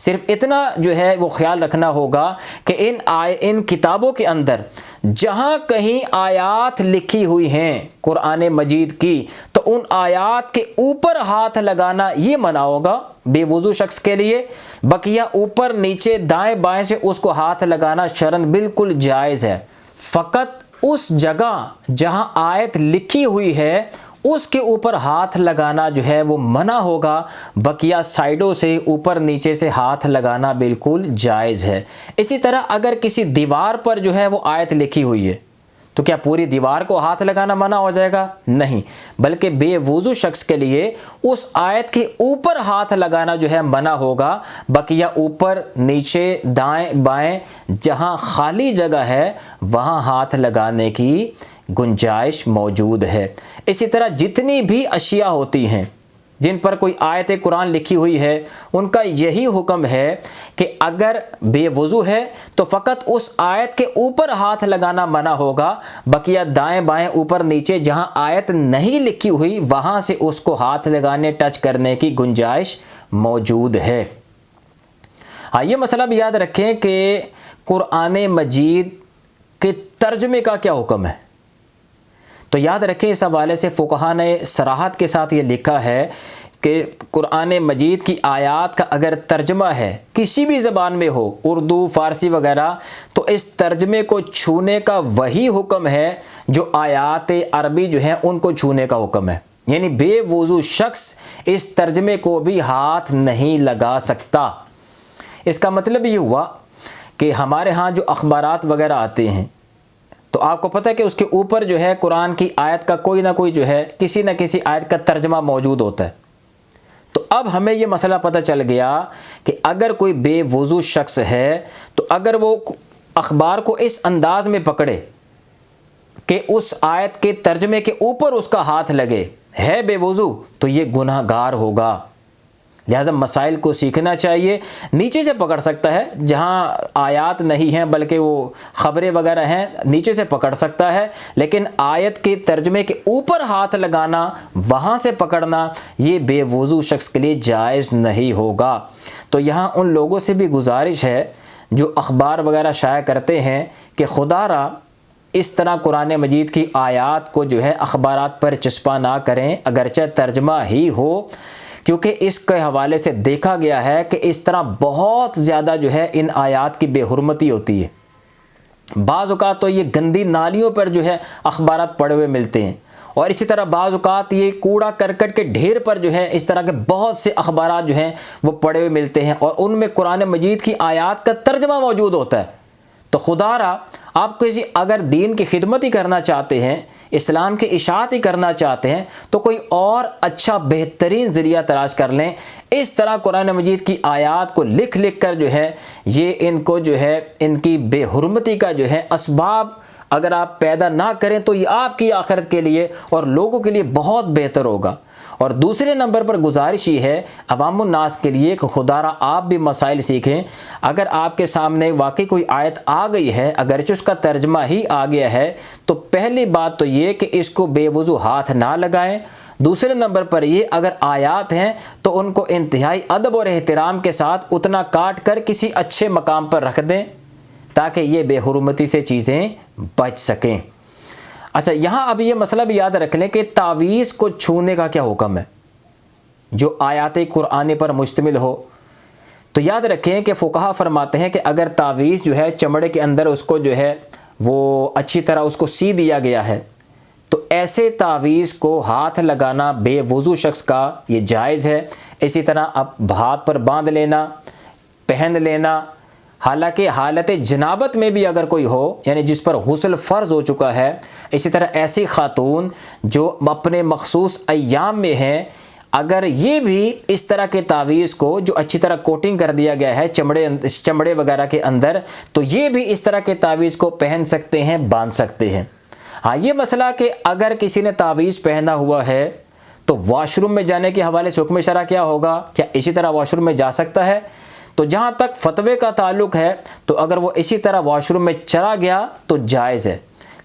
صرف اتنا جو ہے وہ خیال رکھنا ہوگا کہ ان کتابوں کے اندر جہاں کہیں آیات لکھی ہوئی ہیں قرآن مجید کی تو ان آیات کے اوپر ہاتھ لگانا یہ منع ہوگا بے وضو شخص کے لیے، بقیہ اوپر نیچے دائیں بائیں سے اس کو ہاتھ لگانا شرعاً بالکل جائز ہے۔ فقط اس جگہ جہاں آیت لکھی ہوئی ہے اس کے اوپر ہاتھ لگانا جو ہے وہ منع ہوگا، بقیہ سائیڈوں سے اوپر نیچے سے ہاتھ لگانا بالکل جائز ہے۔ اسی طرح اگر کسی دیوار پر جو ہے وہ آیت لکھی ہوئی ہے تو کیا پوری دیوار کو ہاتھ لگانا منع ہو جائے گا؟ نہیں، بلکہ بے وضو شخص کے لیے اس آیت کے اوپر ہاتھ لگانا جو ہے منع ہوگا، بقیہ اوپر نیچے دائیں بائیں جہاں خالی جگہ ہے وہاں ہاتھ لگانے کی گنجائش موجود ہے۔ اسی طرح جتنی بھی اشیاء ہوتی ہیں جن پر کوئی آیت قرآن لکھی ہوئی ہے ان کا یہی حکم ہے کہ اگر بے وضو ہے تو فقط اس آیت کے اوپر ہاتھ لگانا منع ہوگا، بقیہ دائیں بائیں اوپر نیچے جہاں آیت نہیں لکھی ہوئی وہاں سے اس کو ہاتھ لگانے ٹچ کرنے کی گنجائش موجود ہے۔ ہاں، یہ مسئلہ بھی یاد رکھیں کہ قرآن مجید کے ترجمے کا کیا حکم ہے۔ تو یاد رکھیں اس حوالے سے فقہاء نے صراحت کے ساتھ یہ لکھا ہے کہ قرآن مجید کی آیات کا اگر ترجمہ ہے کسی بھی زبان میں ہو، اردو، فارسی وغیرہ، تو اس ترجمے کو چھونے کا وہی حکم ہے جو آیات عربی جو ہیں ان کو چھونے کا حکم ہے، یعنی بے وضو شخص اس ترجمے کو بھی ہاتھ نہیں لگا سکتا۔ اس کا مطلب یہ ہوا کہ ہمارے ہاں جو اخبارات وغیرہ آتے ہیں تو آپ کو پتہ ہے کہ اس کے اوپر جو ہے قرآن کی آیت کا کوئی نہ کوئی جو ہے کسی نہ کسی آیت کا ترجمہ موجود ہوتا ہے۔ تو اب ہمیں یہ مسئلہ پتہ چل گیا کہ اگر کوئی بے وضو شخص ہے تو اگر وہ اخبار کو اس انداز میں پکڑے کہ اس آیت کے ترجمے کے اوپر اس کا ہاتھ لگے، ہے بے وضو، تو یہ گناہ گار ہوگا۔ لہٰذا مسائل کو سیکھنا چاہیے۔ نیچے سے پکڑ سکتا ہے، جہاں آیات نہیں ہیں بلکہ وہ خبریں وغیرہ ہیں نیچے سے پکڑ سکتا ہے، لیکن آیت کے ترجمے کے اوپر ہاتھ لگانا، وہاں سے پکڑنا، یہ بے وضو شخص کے لیے جائز نہیں ہوگا۔ تو یہاں ان لوگوں سے بھی گزارش ہے جو اخبار وغیرہ شائع کرتے ہیں کہ خدا را اس طرح قرآن مجید کی آیات کو جو ہے اخبارات پر چسپاں نہ کریں اگرچہ ترجمہ ہی ہو، کیونکہ اس کے حوالے سے دیکھا گیا ہے کہ اس طرح بہت زیادہ جو ہے ان آیات کی بے حرمتی ہوتی ہے۔ بعض اوقات تو یہ گندی نالیوں پر جو ہے اخبارات پڑے ہوئے ملتے ہیں، اور اسی طرح بعض اوقات یہ کوڑا کرکٹ کے ڈھیر پر جو ہے اس طرح کے بہت سے اخبارات جو ہیں وہ پڑے ہوئے ملتے ہیں، اور ان میں قرآن مجید کی آیات کا ترجمہ موجود ہوتا ہے۔ تو خدا را آپ کسی اگر دین کی خدمت ہی کرنا چاہتے ہیں، اسلام کی اشاعت ہی کرنا چاہتے ہیں، تو کوئی اور اچھا بہترین ذریعہ تلاش کر لیں۔ اس طرح قرآن مجید کی آیات کو لکھ کر جو ہے یہ ان کو جو ہے ان کی بے حرمتی کا جو ہے اسباب اگر آپ پیدا نہ کریں تو یہ آپ کی آخرت کے لیے اور لوگوں کے لیے بہت بہتر ہوگا۔ اور دوسرے نمبر پر گزارش یہ ہے عوام الناس کے لیے کہ خدا را آپ بھی مسائل سیکھیں۔ اگر آپ کے سامنے واقعی کوئی آیت آ گئی ہے اگرچہ اس کا ترجمہ ہی آ گیا ہے تو پہلی بات تو یہ کہ اس کو بے وضو ہاتھ نہ لگائیں۔ دوسرے نمبر پر یہ اگر آیات ہیں تو ان کو انتہائی ادب اور احترام کے ساتھ اتنا کاٹ کر کسی اچھے مقام پر رکھ دیں تاکہ یہ بے حرمتی سے چیزیں بچ سکیں۔ اچھا، یہاں اب یہ مسئلہ بھی یاد رکھ لیں کہ تعویذ کو چھونے کا کیا حکم ہے جو آیات قرآن پر مشتمل ہو۔ تو یاد رکھیں کہ فقہا فرماتے ہیں کہ اگر تعویذ جو ہے چمڑے کے اندر اس کو جو ہے وہ اچھی طرح اس کو سی دیا گیا ہے تو ایسے تعویذ کو ہاتھ لگانا بے وضو شخص کا یہ جائز ہے۔ اسی طرح اب ہاتھ پر باندھ لینا، پہن لینا، حالانکہ حالت جنابت میں بھی اگر کوئی ہو یعنی جس پر غسل فرض ہو چکا ہے، اسی طرح ایسی خاتون جو اپنے مخصوص ایام میں ہیں، اگر یہ بھی اس طرح کے تعویذ کو جو اچھی طرح کوٹنگ کر دیا گیا ہے چمڑے وغیرہ کے اندر، تو یہ بھی اس طرح کے تعویذ کو پہن سکتے ہیں، باندھ سکتے ہیں۔ ہاں، یہ مسئلہ کہ اگر کسی نے تعویذ پہنا ہوا ہے تو واش روم میں جانے کے حوالے سے حکم شرع کیا ہوگا؟ کیا اسی طرح واش روم میں جا سکتا ہے؟ تو جہاں تک فتوے کا تعلق ہے تو اگر وہ اسی طرح واش روم میں چلا گیا تو جائز ہے،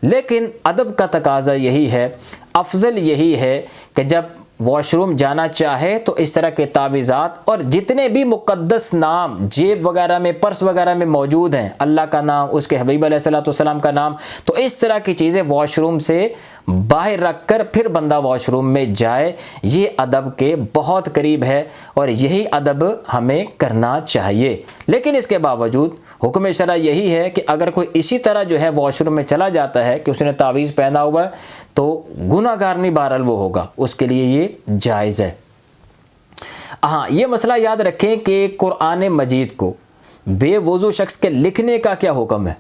لیکن ادب کا تقاضا یہی ہے، افضل یہی ہے کہ جب واش روم جانا چاہے تو اس طرح کے تعویذات اور جتنے بھی مقدس نام جیب وغیرہ میں پرس وغیرہ میں موجود ہیں، اللہ کا نام، اس کے حبیب علیہ الصلوۃ والسلام کا نام، تو اس طرح کی چیزیں واش روم سے باہر رکھ کر پھر بندہ واش روم میں جائے، یہ ادب کے بہت قریب ہے اور یہی ادب ہمیں کرنا چاہیے۔ لیکن اس کے باوجود حکم شرع یہی ہے کہ اگر کوئی اسی طرح جو ہے واش روم میں چلا جاتا ہے کہ اس نے تعویذ پہنا ہوا ہے تو گناہ گار نہیں بہرحال وہ ہوگا، اس کے لیے یہ جائز ہے۔ ہاں، یہ مسئلہ یاد رکھیں کہ قرآن مجید کو بے وضو شخص کے لکھنے کا کیا حکم ہے،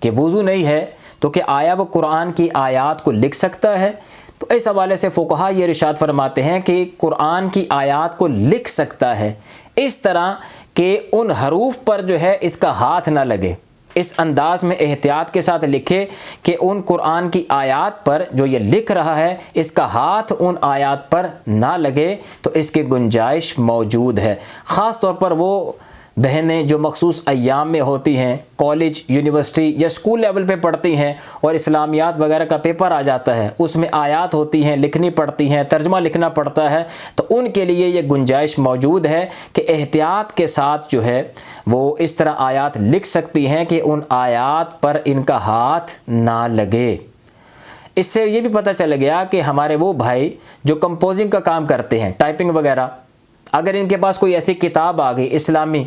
کہ وضو نہیں ہے تو کہ آیا وہ قرآن کی آیات کو لکھ سکتا ہے؟ تو اس حوالے سے فقہا یہ ارشاد فرماتے ہیں کہ قرآن کی آیات کو لکھ سکتا ہے، اس طرح کہ ان حروف پر جو ہے اس کا ہاتھ نہ لگے، اس انداز میں احتیاط کے ساتھ لکھے کہ ان قرآن کی آیات پر جو یہ لکھ رہا ہے اس کا ہاتھ ان آیات پر نہ لگے، تو اس کی گنجائش موجود ہے۔ خاص طور پر وہ بہنیں جو مخصوص ایام میں ہوتی ہیں، کالج، یونیورسٹی یا اسکول لیول پہ پڑھتی ہیں اور اسلامیات وغیرہ کا پیپر آ جاتا ہے، اس میں آیات ہوتی ہیں، لکھنی پڑتی ہیں، ترجمہ لکھنا پڑتا ہے، تو ان کے لیے یہ گنجائش موجود ہے کہ احتیاط کے ساتھ جو ہے وہ اس طرح آیات لکھ سکتی ہیں کہ ان آیات پر ان کا ہاتھ نہ لگے۔ اس سے یہ بھی پتہ چل گیا کہ ہمارے وہ بھائی جو کمپوزنگ کا کام کرتے ہیں، ٹائپنگ وغیرہ، اگر ان کے پاس کوئی ایسی کتاب آ گئی اسلامی،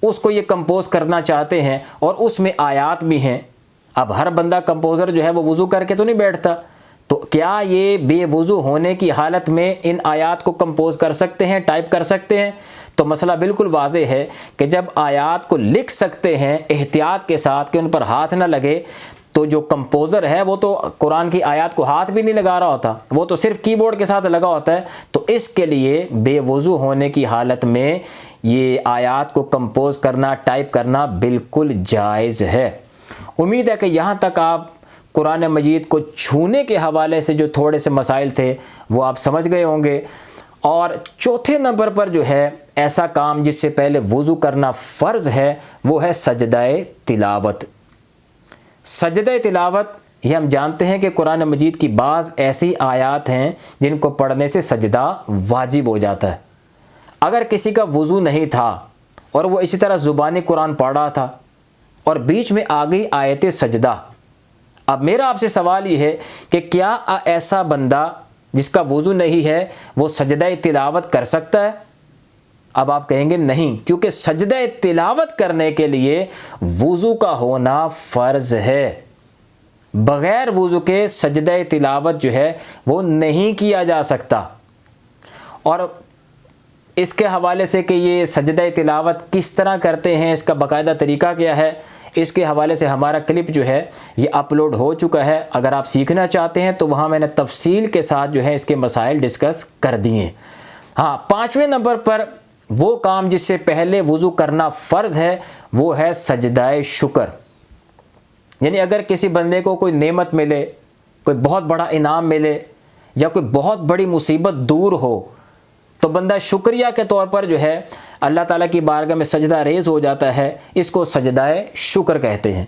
اس کو یہ کمپوز کرنا چاہتے ہیں اور اس میں آیات بھی ہیں، اب ہر بندہ کمپوزر جو ہے وہ وضو کر کے تو نہیں بیٹھتا، تو کیا یہ بے وضو ہونے کی حالت میں ان آیات کو کمپوز کر سکتے ہیں، ٹائپ کر سکتے ہیں؟ تو مسئلہ بالکل واضح ہے کہ جب آیات کو لکھ سکتے ہیں احتیاط کے ساتھ کہ ان پر ہاتھ نہ لگے، تو جو کمپوزر ہے وہ تو قرآن کی آیات کو ہاتھ بھی نہیں لگا رہا ہوتا، وہ تو صرف کی بورڈ کے ساتھ لگا ہوتا ہے، تو اس کے لیے بے وضو ہونے کی حالت میں یہ آیات کو کمپوز کرنا، ٹائپ کرنا بالکل جائز ہے۔ امید ہے کہ یہاں تک آپ قرآن مجید کو چھونے کے حوالے سے جو تھوڑے سے مسائل تھے وہ آپ سمجھ گئے ہوں گے۔ اور چوتھے نمبر پر جو ہے ایسا کام جس سے پہلے وضو کرنا فرض ہے وہ ہے سجدہ تلاوت۔ سجدہ تلاوت یہ ہم جانتے ہیں کہ قرآن مجید کی بعض ایسی آیات ہیں جن کو پڑھنے سے سجدہ واجب ہو جاتا ہے۔ اگر کسی کا وضو نہیں تھا اور وہ اسی طرح زبانی قرآن پڑھ رہا تھا اور بیچ میں آ گئی آیت سجدہ، اب میرا آپ سے سوال یہ ہے کہ کیا ایسا بندہ جس کا وضو نہیں ہے وہ سجدہ تلاوت کر سکتا ہے؟ اب آپ کہیں گے نہیں، کیونکہ سجدہ تلاوت کرنے کے لیے وضو کا ہونا فرض ہے۔ بغیر وضو کے سجدہ تلاوت جو ہے وہ نہیں کیا جا سکتا۔ اور اس کے حوالے سے کہ یہ سجدہ تلاوت کس طرح کرتے ہیں، اس کا باقاعدہ طریقہ کیا ہے، اس کے حوالے سے ہمارا کلپ جو ہے یہ اپلوڈ ہو چکا ہے، اگر آپ سیکھنا چاہتے ہیں تو وہاں میں نے تفصیل کے ساتھ جو ہے اس کے مسائل ڈسکس کر دیے۔ ہاں، پانچویں نمبر پر وہ کام جس سے پہلے وضو کرنا فرض ہے وہ ہے سجدہ شکر۔ یعنی اگر کسی بندے کو کوئی نعمت ملے، کوئی بہت بڑا انعام ملے یا کوئی بہت بڑی مصیبت دور ہو تو بندہ شکریہ کے طور پر جو ہے اللہ تعالیٰ کی بارگاہ میں سجدہ ریز ہو جاتا ہے، اس کو سجدہ شکر کہتے ہیں۔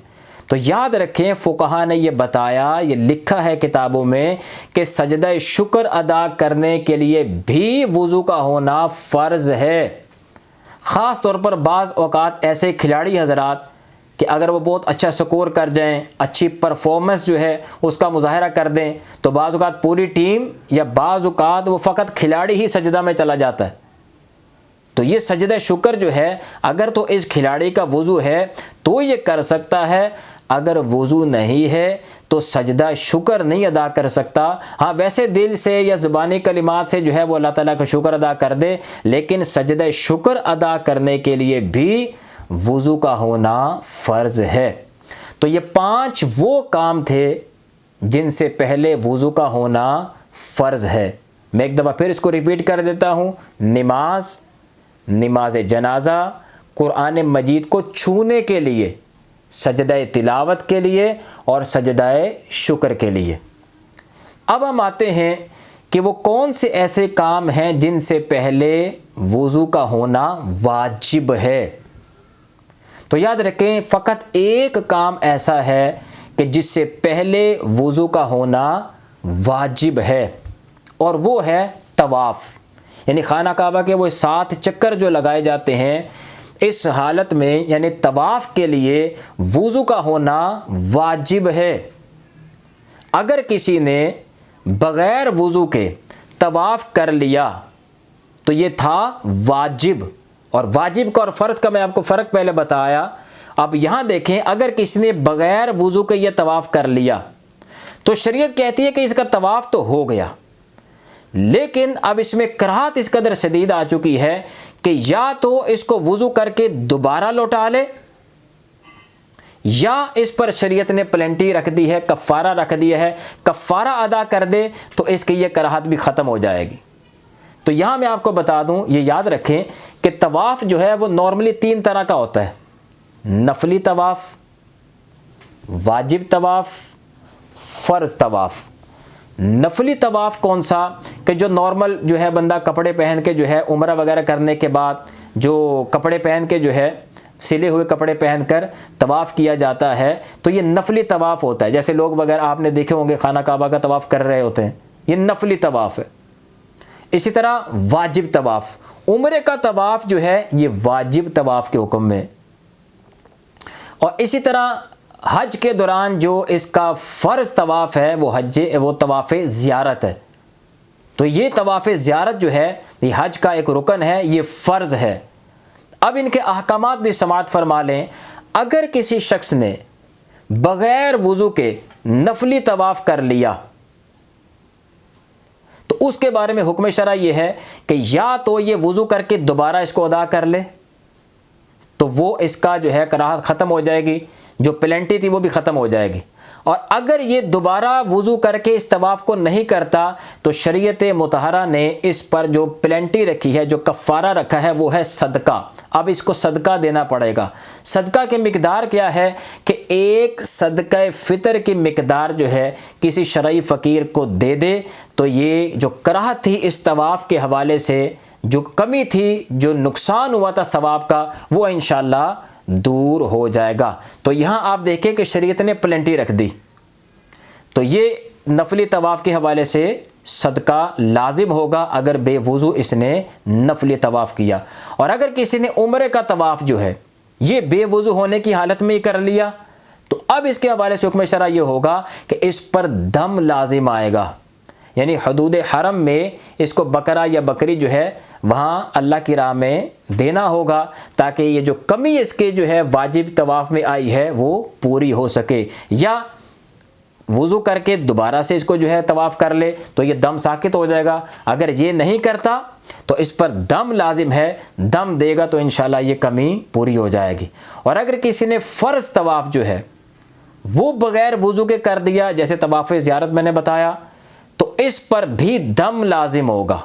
تو یاد رکھیں فقہا نے یہ بتایا، یہ لکھا ہے کتابوں میں کہ سجدہ شکر ادا کرنے کے لیے بھی وضو کا ہونا فرض ہے۔ خاص طور پر بعض اوقات ایسے کھلاڑی حضرات کہ اگر وہ بہت اچھا سکور کر جائیں، اچھی پرفارمنس جو ہے اس کا مظاہرہ کر دیں، تو بعض اوقات پوری ٹیم یا بعض اوقات وہ فقط کھلاڑی ہی سجدہ میں چلا جاتا ہے۔ تو یہ سجدہ شکر جو ہے اگر تو اس کھلاڑی کا وضو ہے تو یہ کر سکتا ہے، اگر وضو نہیں ہے تو سجدہ شکر نہیں ادا کر سکتا۔ ہاں، ویسے دل سے یا زبانی کلمات سے جو ہے وہ اللہ تعالیٰ کا شکر ادا کر دے، لیکن سجدہ شکر ادا کرنے کے لیے بھی وضو کا ہونا فرض ہے۔ تو یہ 5 وہ کام تھے جن سے پہلے وضو کا ہونا فرض ہے۔ میں ایک دفعہ پھر اس کو ریپیٹ کر دیتا ہوں، نماز جنازہ، قرآن مجید کو چھونے کے لیے، سجدہ تلاوت کے لیے اور سجدہ شکر کے لیے۔ اب ہم آتے ہیں کہ وہ کون سے ایسے کام ہیں جن سے پہلے وضو کا ہونا واجب ہے۔ تو یاد رکھیں فقط ایک کام ایسا ہے کہ جس سے پہلے وضو کا ہونا واجب ہے، اور وہ ہے طواف، یعنی خانہ کعبہ کے وہ 7 چکر جو لگائے جاتے ہیں، اس حالت میں یعنی طواف کے لیے وضو کا ہونا واجب ہے۔ اگر کسی نے بغیر وضو کے طواف کر لیا تو یہ تھا واجب، اور واجب کا اور فرض کا میں آپ کو فرق پہلے بتایا۔ اب یہاں دیکھیں، اگر کسی نے بغیر وضو کے یہ طواف کر لیا تو شریعت کہتی ہے کہ اس کا طواف تو ہو گیا، لیکن اب اس میں کراہت اس قدر شدید آ چکی ہے کہ یا تو اس کو وضو کر کے دوبارہ لوٹا لے، یا اس پر شریعت نے پلنٹی رکھ دی ہے، کفارہ رکھ دیا ہے، کفارہ ادا کر دے تو اس کی یہ کراہت بھی ختم ہو جائے گی۔ تو یہاں میں آپ کو بتا دوں، یہ یاد رکھیں کہ طواف جو ہے وہ نارملی 3 طرح کا ہوتا ہے: نفلی طواف، واجب طواف، فرض طواف۔ نفلی طواف کون سا؟ کہ جو نارمل جو ہے بندہ کپڑے پہن کے جو ہے عمرہ وغیرہ کرنے کے بعد جو کپڑے پہن کے جو ہے سلے ہوئے کپڑے پہن کر طواف کیا جاتا ہے، تو یہ نفلی طواف ہوتا ہے۔ جیسے لوگ وغیرہ آپ نے دیکھے ہوں گے خانہ کعبہ کا طواف کر رہے ہوتے ہیں، یہ نفلی طواف ہے۔ اسی طرح واجب طواف، عمرے کا طواف جو ہے یہ واجب طواف کے حکم میں۔ اور اسی طرح حج کے دوران جو اس کا فرض طواف ہے وہ طواف زیارت ہے۔ تو یہ طواف زیارت جو ہے یہ حج کا ایک رکن ہے، یہ فرض ہے۔ اب ان کے احکامات بھی سماعت فرما لیں۔ اگر کسی شخص نے بغیر وضو کے نفلی طواف کر لیا تو اس کے بارے میں حکم شرع یہ ہے کہ یا تو یہ وضو کر کے دوبارہ اس کو ادا کر لے تو وہ اس کا جو ہے کراہت ختم ہو جائے گی، جو پلنٹی تھی وہ بھی ختم ہو جائے گی۔ اور اگر یہ دوبارہ وضو کر کے اس طواف کو نہیں کرتا تو شریعت مطہرہ نے اس پر جو پلنٹی رکھی ہے، جو کفارہ رکھا ہے، وہ ہے صدقہ۔ اب اس کو صدقہ دینا پڑے گا۔ صدقہ کی مقدار کیا ہے کہ ایک صدقہ فطر کی مقدار جو ہے کسی شرعی فقیر کو دے دے تو یہ جو کراہت تھی اس طواف کے حوالے سے، جو کمی تھی، جو نقصان ہوا تھا ثواب کا، وہ انشاءاللہ دور ہو جائے گا۔ تو یہاں آپ دیکھیں کہ شریعت نے پلنٹی رکھ دی، تو یہ نفلی طواف کے حوالے سے صدقہ لازم ہوگا اگر بے وضو اس نے نفلی طواف کیا۔ اور اگر کسی نے عمرے کا طواف جو ہے یہ بے وضو ہونے کی حالت میں ہی کر لیا تو اب اس کے حوالے سے حکم شرع یہ ہوگا کہ اس پر دم لازم آئے گا، یعنی حدود حرم میں اس کو بکرا یا بکری جو ہے وہاں اللہ کی راہ میں دینا ہوگا تاکہ یہ جو کمی اس کے جو ہے واجب طواف میں آئی ہے وہ پوری ہو سکے، یا وضو کر کے دوبارہ سے اس کو جو ہے طواف کر لے تو یہ دم ساکت ہو جائے گا۔ اگر یہ نہیں کرتا تو اس پر دم لازم ہے، دم دے گا تو انشاءاللہ یہ کمی پوری ہو جائے گی۔ اور اگر کسی نے فرض طواف جو ہے وہ بغیر وضو کے کر دیا، جیسے طواف زیارت میں نے بتایا، تو اس پر بھی دم لازم ہوگا۔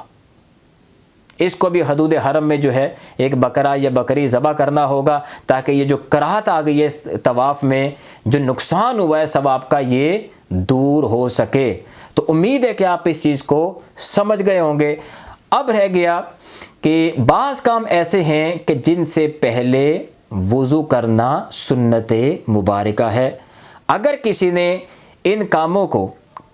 اس کو بھی حدود حرم میں جو ہے ایک بکرا یا بکری ذبح کرنا ہوگا تاکہ یہ جو کراہت آ گئی ہے اس طواف میں، جو نقصان ہوا ہے ثواب کا، یہ دور ہو سکے۔ تو امید ہے کہ آپ اس چیز کو سمجھ گئے ہوں گے۔ اب رہ گیا کہ بعض کام ایسے ہیں کہ جن سے پہلے وضو کرنا سنت مبارکہ ہے۔ اگر کسی نے ان کاموں کو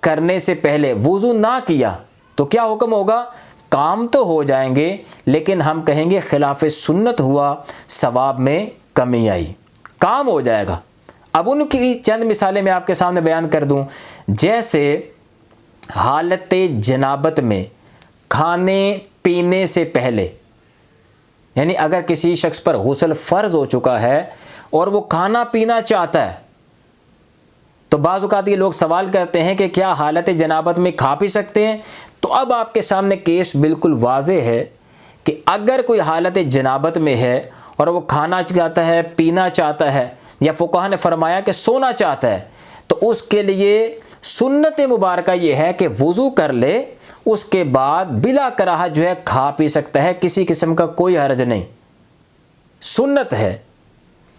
کرنے سے پہلے وضو نہ کیا تو کیا حکم ہوگا؟ کام تو ہو جائیں گے لیکن ہم کہیں گے خلاف سنت ہوا، ثواب میں کمی آئی، کام ہو جائے گا۔ اب ان کی چند مثالیں میں آپ کے سامنے بیان کر دوں۔ جیسے حالت جنابت میں کھانے پینے سے پہلے، یعنی اگر کسی شخص پر غسل فرض ہو چکا ہے اور وہ کھانا پینا چاہتا ہے تو بعض اوقات یہ لوگ سوال کرتے ہیں کہ کیا حالت جنابت میں کھا پی سکتے ہیں؟ تو اب آپ کے سامنے کیس بالکل واضح ہے کہ اگر کوئی حالت جنابت میں ہے اور وہ کھانا چاہتا ہے، پینا چاہتا ہے، یا فقہا نے فرمایا کہ سونا چاہتا ہے، تو اس کے لیے سنت مبارکہ یہ ہے کہ وضو کر لے، اس کے بعد بلا کراہت جو ہے کھا پی سکتا ہے، کسی قسم کا کوئی حرج نہیں، سنت ہے۔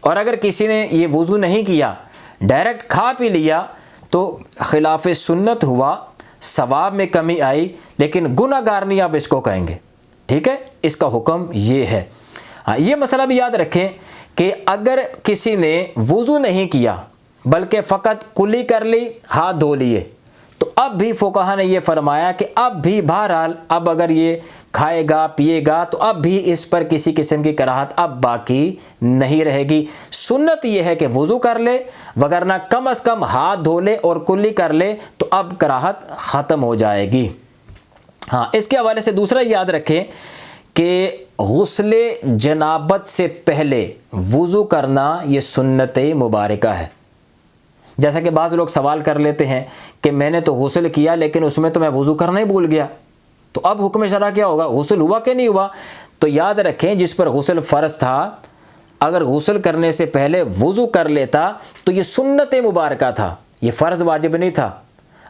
اور اگر کسی نے یہ وضو نہیں کیا، ڈائریکٹ کھا پی لیا تو خلاف سنت ہوا، ثواب میں کمی آئی، لیکن گناہ گار نہیں آپ اس کو کہیں گے۔ ٹھیک ہے، اس کا حکم یہ ہے۔ ہاں، یہ مسئلہ بھی یاد رکھیں کہ اگر کسی نے وضو نہیں کیا بلکہ فقط کلی کر لی، ہاتھ دھو لیے، تو اب بھی فقہا نے یہ فرمایا کہ اب بھی بہرحال اب اگر یہ کھائے گا پیے گا تو اب بھی اس پر کسی قسم کی کراہت اب باقی نہیں رہے گی۔ سنت یہ ہے کہ وضو کر لے، وگرنہ کم از کم ہاتھ دھو لے اور کلی کر لے تو اب کراہت ختم ہو جائے گی۔ ہاں، اس کے حوالے سے دوسرا یاد رکھیں کہ غسل جنابت سے پہلے وضو کرنا یہ سنت مبارکہ ہے۔ جیسا کہ بعض لوگ سوال کر لیتے ہیں کہ میں نے تو غسل کیا لیکن اس میں تو میں وضو کرنا ہی بھول گیا، تو اب حکم شرع کیا ہوگا؟ غسل ہوا کہ نہیں ہوا؟ تو یاد رکھیں جس پر غسل فرض تھا اگر غسل کرنے سے پہلے وضو کر لیتا تو یہ سنت مبارکہ تھا، یہ فرض واجب نہیں تھا۔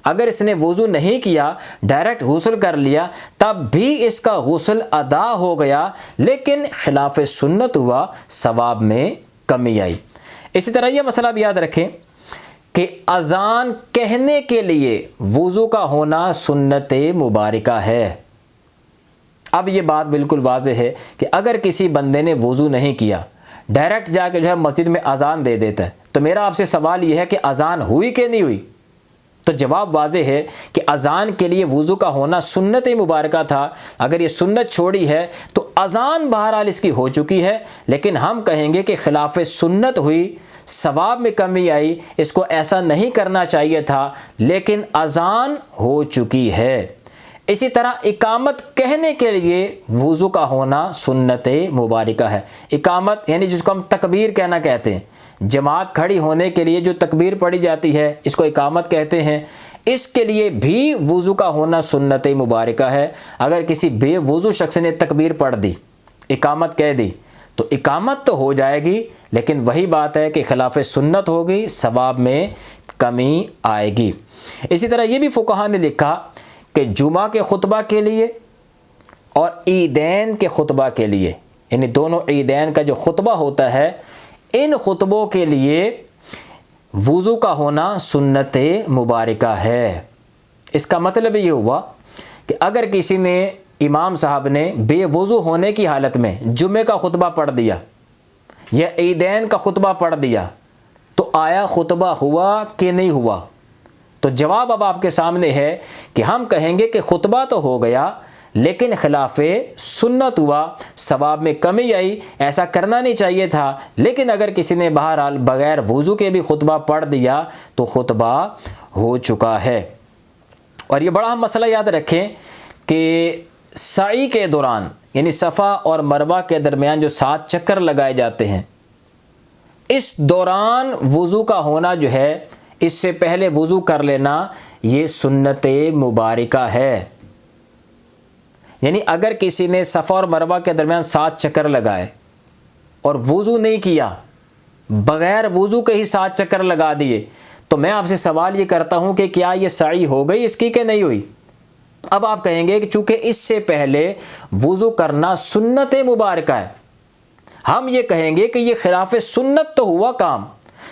اگر اس نے وضو نہیں کیا، ڈائریکٹ غسل کر لیا، تب بھی اس کا غسل ادا ہو گیا لیکن خلاف سنت ہوا، ثواب میں کمی آئی۔ اسی طرح یہ مسئلہ بھی یاد رکھیں کہ اذان کہنے کے لیے وضو کا ہونا سنت مبارکہ ہے۔ اب یہ بات بالکل واضح ہے کہ اگر کسی بندے نے وضو نہیں کیا، ڈائریکٹ جا کے مسجد میں اذان دے دیتا ہے، تو میرا آپ سے سوال یہ ہے کہ اذان ہوئی کہ نہیں ہوئی؟ تو جواب واضح ہے کہ اذان کے لیے وضو کا ہونا سنت مبارکہ تھا۔ اگر یہ سنت چھوڑی ہے تو اذان بہرحال اس کی ہو چکی ہے، لیکن ہم کہیں گے کہ خلاف سنت ہوئی، ثواب میں کمی آئی، اس کو ایسا نہیں کرنا چاہیے تھا، لیکن اذان ہو چکی ہے۔ اسی طرح اقامت کہنے کے لیے وضو کا ہونا سنت مبارکہ ہے۔ اقامت یعنی جس کو ہم تکبیر کہنا کہتے ہیں، جماعت کھڑی ہونے کے لیے جو تکبیر پڑھی جاتی ہے اس کو اقامت کہتے ہیں، اس کے لیے بھی وضو کا ہونا سنت مبارکہ ہے۔ اگر کسی بے وضو شخص نے تکبیر پڑھ دی، اقامت کہہ دی، تو اقامت تو ہو جائے گی لیکن وہی بات ہے کہ خلاف سنت ہوگی، ثواب میں کمی آئے گی۔ اسی طرح یہ بھی فقہا نے لکھا کہ جمعہ کے خطبہ کے لیے اور عیدین کے خطبہ کے لیے، یعنی دونوں عیدین کا جو خطبہ ہوتا ہے، ان خطبوں کے لیے وضو کا ہونا سنت مبارکہ ہے۔ اس کا مطلب یہ ہوا کہ اگر کسی نے امام صاحب نے بے وضو ہونے کی حالت میں جمعے کا خطبہ پڑھ دیا یا عیدین کا خطبہ پڑھ دیا تو آیا خطبہ ہوا کہ نہیں ہوا؟ تو جواب اب آپ کے سامنے ہے کہ ہم کہیں گے کہ خطبہ تو ہو گیا لیکن خلاف سنت ہوا، ثواب میں کمی آئی، ایسا کرنا نہیں چاہیے تھا۔ لیکن اگر کسی نے بہرحال بغیر وضو کے بھی خطبہ پڑھ دیا تو خطبہ ہو چکا ہے۔ اور یہ بڑا ہم مسئلہ یاد رکھیں کہ سعی کے دوران یعنی صفا اور مروہ کے درمیان جو 7 چکر لگائے جاتے ہیں، اس دوران وضو کا ہونا جو ہے، اس سے پہلے وضو کر لینا، یہ سنت مبارکہ ہے۔ یعنی اگر کسی نے صفا اور مروہ کے درمیان 7 چکر لگائے اور وضو نہیں کیا، بغیر وضو کے ہی 7 چکر لگا دیے، تو میں آپ سے سوال یہ کرتا ہوں کہ کیا یہ سعی ہو گئی اس کی کہ نہیں ہوئی؟ اب آپ کہیں گے کہ چونکہ اس سے پہلے وضو کرنا سنت مبارکہ ہے، ہم یہ کہیں گے کہ یہ خلاف سنت تو ہوا کام،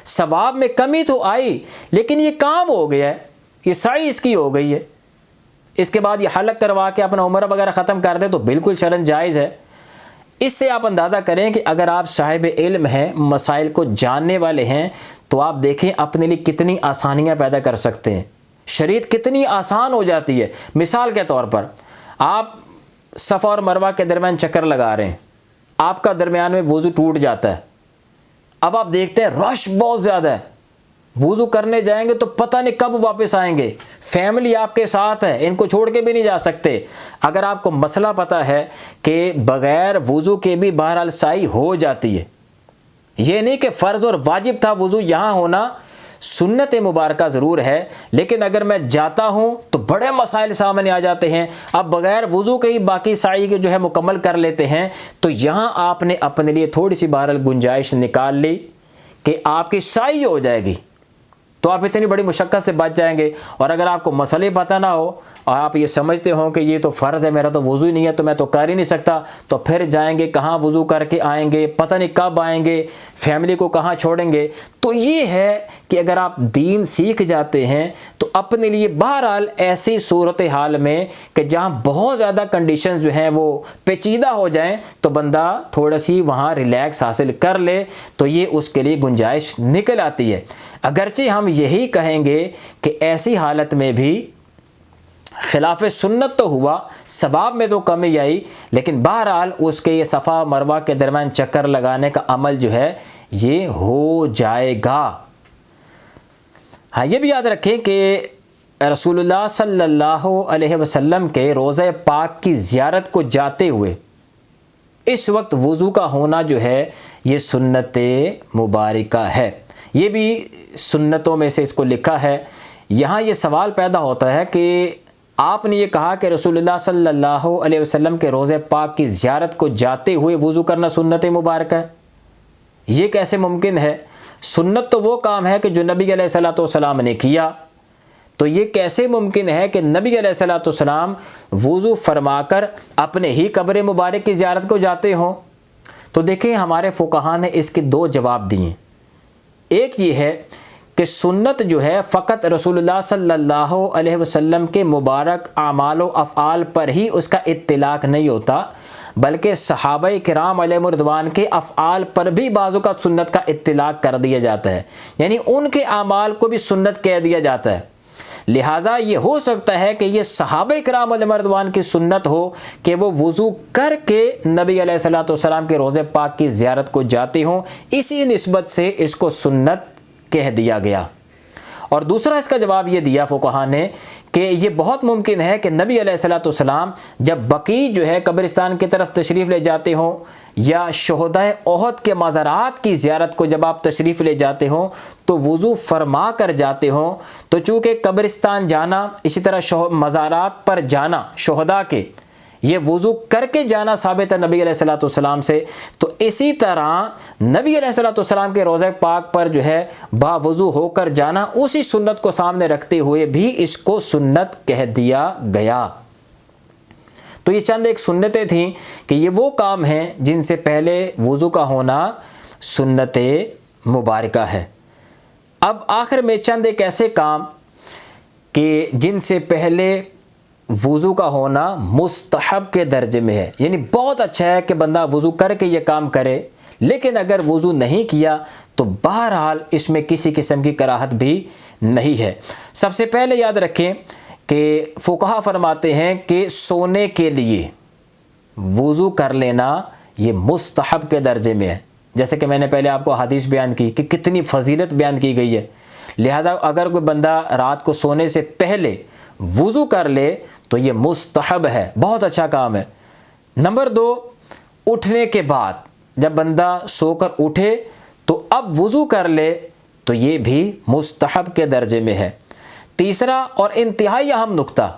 ثواب میں کمی تو آئی لیکن یہ کام ہو گیا ہے، یہ سعی اس کی ہو گئی ہے۔ اس کے بعد یہ حلق کروا کے اپنا عمرہ وغیرہ ختم کر دیں تو بالکل شرعاً جائز ہے۔ اس سے آپ اندازہ کریں کہ اگر آپ صاحب علم ہیں، مسائل کو جاننے والے ہیں، تو آپ دیکھیں اپنے لیے کتنی آسانیاں پیدا کر سکتے ہیں، شریعت کتنی آسان ہو جاتی ہے۔ مثال کے طور پر آپ صفا اور مروہ کے درمیان چکر لگا رہے ہیں، آپ کا درمیان میں وضو ٹوٹ جاتا ہے، اب آپ دیکھتے ہیں رش بہت زیادہ ہے، وضو کرنے جائیں گے تو پتہ نہیں کب واپس آئیں گے، فیملی آپ کے ساتھ ہے، ان کو چھوڑ کے بھی نہیں جا سکتے۔ اگر آپ کو مسئلہ پتہ ہے کہ بغیر وضو کے بھی بہرحال سعی ہو جاتی ہے، یہ نہیں کہ فرض اور واجب تھا وضو یہاں ہونا، سنت مبارکہ ضرور ہے، لیکن اگر میں جاتا ہوں تو بڑے مسائل سامنے آ جاتے ہیں، اب بغیر وضو کے ہی باقی سعی کے جو ہے مکمل کر لیتے ہیں، تو یہاں آپ نے اپنے لیے تھوڑی سی بہرحال گنجائش نکال لی کہ آپ کی سعی ہو جائے گی، تو آپ اتنی بڑی مشقت سے بچ جائیں گے۔ اور اگر آپ کو مسئلے پتہ نہ ہو اور آپ یہ سمجھتے ہوں کہ یہ تو فرض ہے، میرا تو وضو ہی نہیں ہے تو میں تو کر ہی نہیں سکتا، تو پھر جائیں گے کہاں وضو کر کے آئیں گے، پتہ نہیں کب آئیں گے، فیملی کو کہاں چھوڑیں گے۔ تو یہ ہے کہ اگر آپ دین سیکھ جاتے ہیں تو اپنے لیے بہرحال ایسی صورتحال میں کہ جہاں بہت زیادہ کنڈیشنز جو ہیں وہ پیچیدہ ہو جائیں تو بندہ تھوڑا سی وہاں ریلیکس حاصل کر لے، تو یہ اس کے لیے گنجائش نکل آتی ہے۔ اگرچہ ہم یہی کہیں گے کہ ایسی حالت میں بھی خلاف سنت تو ہوا، ثواب میں تو کمی آئی، لیکن بہرحال اس کے یہ صفا مروہ کے درمیان چکر لگانے کا عمل جو ہے یہ ہو جائے گا۔ ہاں، یہ بھی یاد رکھیں کہ رسول اللہ صلی اللہ علیہ وسلم کے روضہ پاک کی زیارت کو جاتے ہوئے اس وقت وضو کا ہونا جو ہے یہ سنت مبارکہ ہے، یہ بھی سنتوں میں سے اس کو لکھا ہے۔ یہاں یہ سوال پیدا ہوتا ہے کہ آپ نے یہ کہا کہ رسول اللہ صلی اللہ علیہ وسلم کے روضہ پاک کی زیارت کو جاتے ہوئے وضو کرنا سنت مبارکہ ہے، یہ کیسے ممکن ہے؟ سنت تو وہ کام ہے کہ جو نبی علیہ الصلوۃ والسلام نے کیا، تو یہ کیسے ممکن ہے کہ نبی علیہ الصلوۃ والسلام وضو فرما کر اپنے ہی قبر مبارک کی زیارت کو جاتے ہوں؟ تو دیکھیں ہمارے فقہاء نے اس کے دو جواب دیے۔ ایک یہ ہے کہ سنت جو ہے فقط رسول اللہ صلی اللہ علیہ وسلم کے مبارک اعمال و افعال پر ہی اس کا اطلاق نہیں ہوتا، بلکہ صحابہ کرام علیہم رضوان کے افعال پر بھی بعض اوقات سنت کا اطلاق کر دیا جاتا ہے، یعنی ان کے اعمال کو بھی سنت کہہ دیا جاتا ہے۔ لہٰذا یہ ہو سکتا ہے کہ یہ صحابہ کرام علیہم رضوان کی سنت ہو کہ وہ وضو کر کے نبی علیہ الصلوۃ والسلام کے روضہ پاک کی زیارت کو جاتے ہوں، اسی نسبت سے اس کو سنت کہہ دیا گیا۔ اور دوسرا اس کا جواب یہ دیا فقہاء نے کہ یہ بہت ممکن ہے کہ نبی علیہ الصلوۃ والسلام جب بقیع جو ہے قبرستان کی طرف تشریف لے جاتے ہوں، یا شہدائے احد کے مزارات کی زیارت کو جب آپ تشریف لے جاتے ہوں تو وضو فرما کر جاتے ہوں، تو چونکہ قبرستان جانا، اسی طرح مزارات پر جانا شہداء کے، یہ وضو کر کے جانا ثابت ہے نبی علیہ الصلوۃ والسلام سے، تو اسی طرح نبی علیہ الصلوۃ والسلام کے روضہ پاک پر جو ہے با وضو ہو کر جانا، اسی سنت کو سامنے رکھتے ہوئے بھی اس کو سنت کہہ دیا گیا۔ تو یہ چند ایک سنتیں تھیں کہ یہ وہ کام ہیں جن سے پہلے وضو کا ہونا سنت مبارکہ ہے۔ اب آخر میں چند ایک ایسے کام کہ جن سے پہلے وضو کا ہونا مستحب کے درجے میں ہے، یعنی بہت اچھا ہے کہ بندہ وضو کر کے یہ کام کرے، لیکن اگر وضو نہیں کیا تو بہرحال اس میں کسی قسم کی کراہت بھی نہیں ہے۔ سب سے پہلے یاد رکھیں کہ فقہاء فرماتے ہیں کہ سونے کے لیے وضو کر لینا یہ مستحب کے درجے میں ہے، جیسے کہ میں نے پہلے آپ کو حدیث بیان کی کہ کتنی فضیلت بیان کی گئی ہے۔ لہذا اگر کوئی بندہ رات کو سونے سے پہلے وضو کر لے تو یہ مستحب ہے، بہت اچھا کام ہے۔ نمبر 2، اٹھنے کے بعد جب بندہ سو کر اٹھے تو اب وضو کر لے تو یہ بھی مستحب کے درجے میں ہے۔ تیسرا اور انتہائی اہم نقطہ،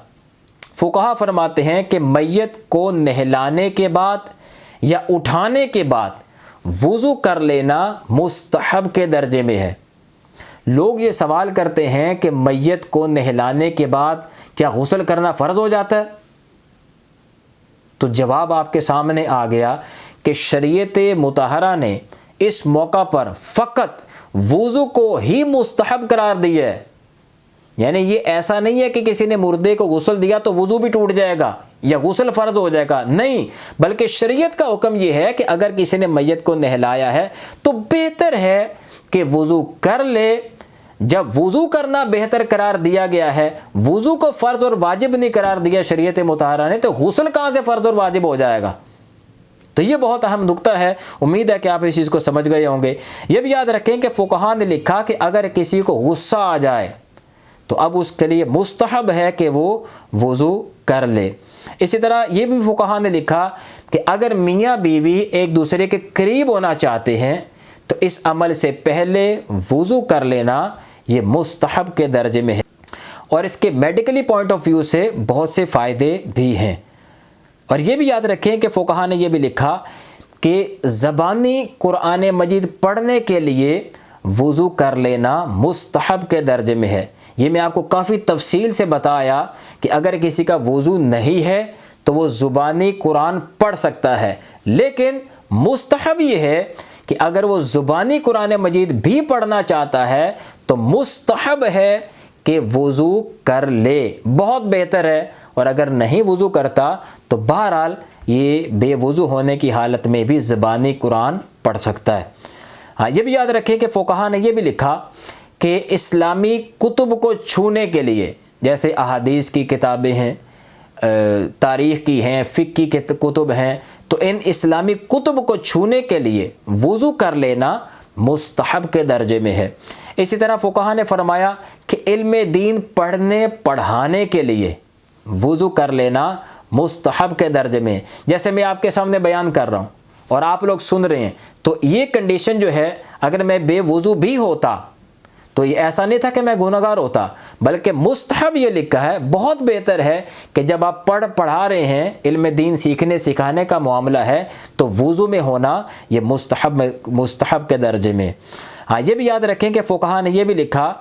فقہاء فرماتے ہیں کہ میت کو نہلانے کے بعد یا اٹھانے کے بعد وضو کر لینا مستحب کے درجے میں ہے۔ لوگ یہ سوال کرتے ہیں کہ میت کو نہلانے کے بعد کیا غسل کرنا فرض ہو جاتا ہے؟ تو جواب آپ کے سامنے آ گیا کہ شریعت مطہرہ نے اس موقع پر فقط وضو کو ہی مستحب قرار دیا ہے، یعنی یہ ایسا نہیں ہے کہ کسی نے مردے کو غسل دیا تو وضو بھی ٹوٹ جائے گا یا غسل فرض ہو جائے گا، نہیں، بلکہ شریعت کا حکم یہ ہے کہ اگر کسی نے میت کو نہلایا ہے تو بہتر ہے کہ وضو کر لے۔ جب وضو کرنا بہتر قرار دیا گیا ہے، وضو کو فرض اور واجب نہیں قرار دیا شریعت مطہرہ نے، تو غسل کہاں سے فرض اور واجب ہو جائے گا؟ تو یہ بہت اہم نقطہ ہے، امید ہے کہ آپ اس چیز کو سمجھ گئے ہوں گے۔ یہ بھی یاد رکھیں کہ فقہاء نے لکھا کہ اگر کسی کو غصہ آ جائے تو اب اس کے لیے مستحب ہے کہ وہ وضو کر لے۔ اسی طرح یہ بھی فقہاء نے لکھا کہ اگر میاں بیوی ایک دوسرے کے قریب ہونا چاہتے ہیں تو اس عمل سے پہلے وضو کر لینا یہ مستحب کے درجے میں ہے، اور اس کے میڈیکلی پوائنٹ آف ویو سے بہت سے فائدے بھی ہیں۔ اور یہ بھی یاد رکھیں کہ فقہاء نے یہ بھی لکھا کہ زبانی قرآن مجید پڑھنے کے لیے وضو کر لینا مستحب کے درجے میں ہے۔ یہ میں آپ کو کافی تفصیل سے بتایا کہ اگر کسی کا وضو نہیں ہے تو وہ زبانی قرآن پڑھ سکتا ہے، لیکن مستحب یہ ہے کہ اگر وہ زبانی قرآن مجید بھی پڑھنا چاہتا ہے تو مستحب ہے کہ وضو کر لے، بہت بہتر ہے۔ اور اگر نہیں وضو کرتا تو بہرحال یہ بے وضو ہونے کی حالت میں بھی زبانی قرآن پڑھ سکتا ہے۔ ہاں، یہ بھی یاد رکھیں کہ فقہاء نے یہ بھی لکھا کہ اسلامی کتب کو چھونے کے لیے، جیسے احادیث کی کتابیں ہیں، تاریخ کی ہیں، فقہ کی کتب ہیں، تو ان اسلامی کتب کو چھونے کے لیے وضو کر لینا مستحب کے درجے میں ہے۔ اسی طرح فقہا نے فرمایا کہ علم دین پڑھنے پڑھانے کے لیے وضو کر لینا مستحب کے درجے میں، جیسے میں آپ کے سامنے بیان کر رہا ہوں اور آپ لوگ سن رہے ہیں، تو یہ کنڈیشن جو ہے، اگر میں بے وضو بھی ہوتا تو یہ ایسا نہیں تھا کہ میں گنہگار ہوتا، بلکہ مستحب یہ لکھا ہے، بہت بہتر ہے کہ جب آپ پڑھا رہے ہیں، علم دین سیکھنے سکھانے کا معاملہ ہے، تو وضو میں ہونا یہ مستحب کے درجے میں۔ ہاں یہ بھی یاد رکھیں کہ فقہا نے یہ بھی لکھا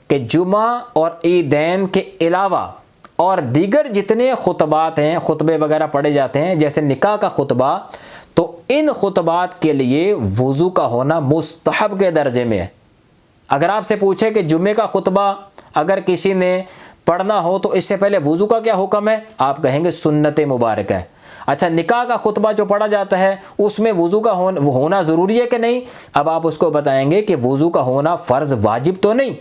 کہ جمعہ اور عیدین کے علاوہ اور دیگر جتنے خطبات ہیں، خطبے وغیرہ پڑھے جاتے ہیں، جیسے نکاح کا خطبہ، تو ان خطبات کے لیے وضو کا ہونا مستحب کے درجے میں ہے۔ اگر آپ سے پوچھے کہ جمعے کا خطبہ اگر کسی نے پڑھنا ہو تو اس سے پہلے وضو کا کیا حکم ہے، آپ کہیں گے سنت مبارک ہے۔ اچھا، نکاح کا خطبہ جو پڑھا جاتا ہے اس میں وضو کا ہونا ضروری ہے کہ نہیں؟ اب آپ اس کو بتائیں گے کہ وضو کا ہونا فرض واجب تو نہیں،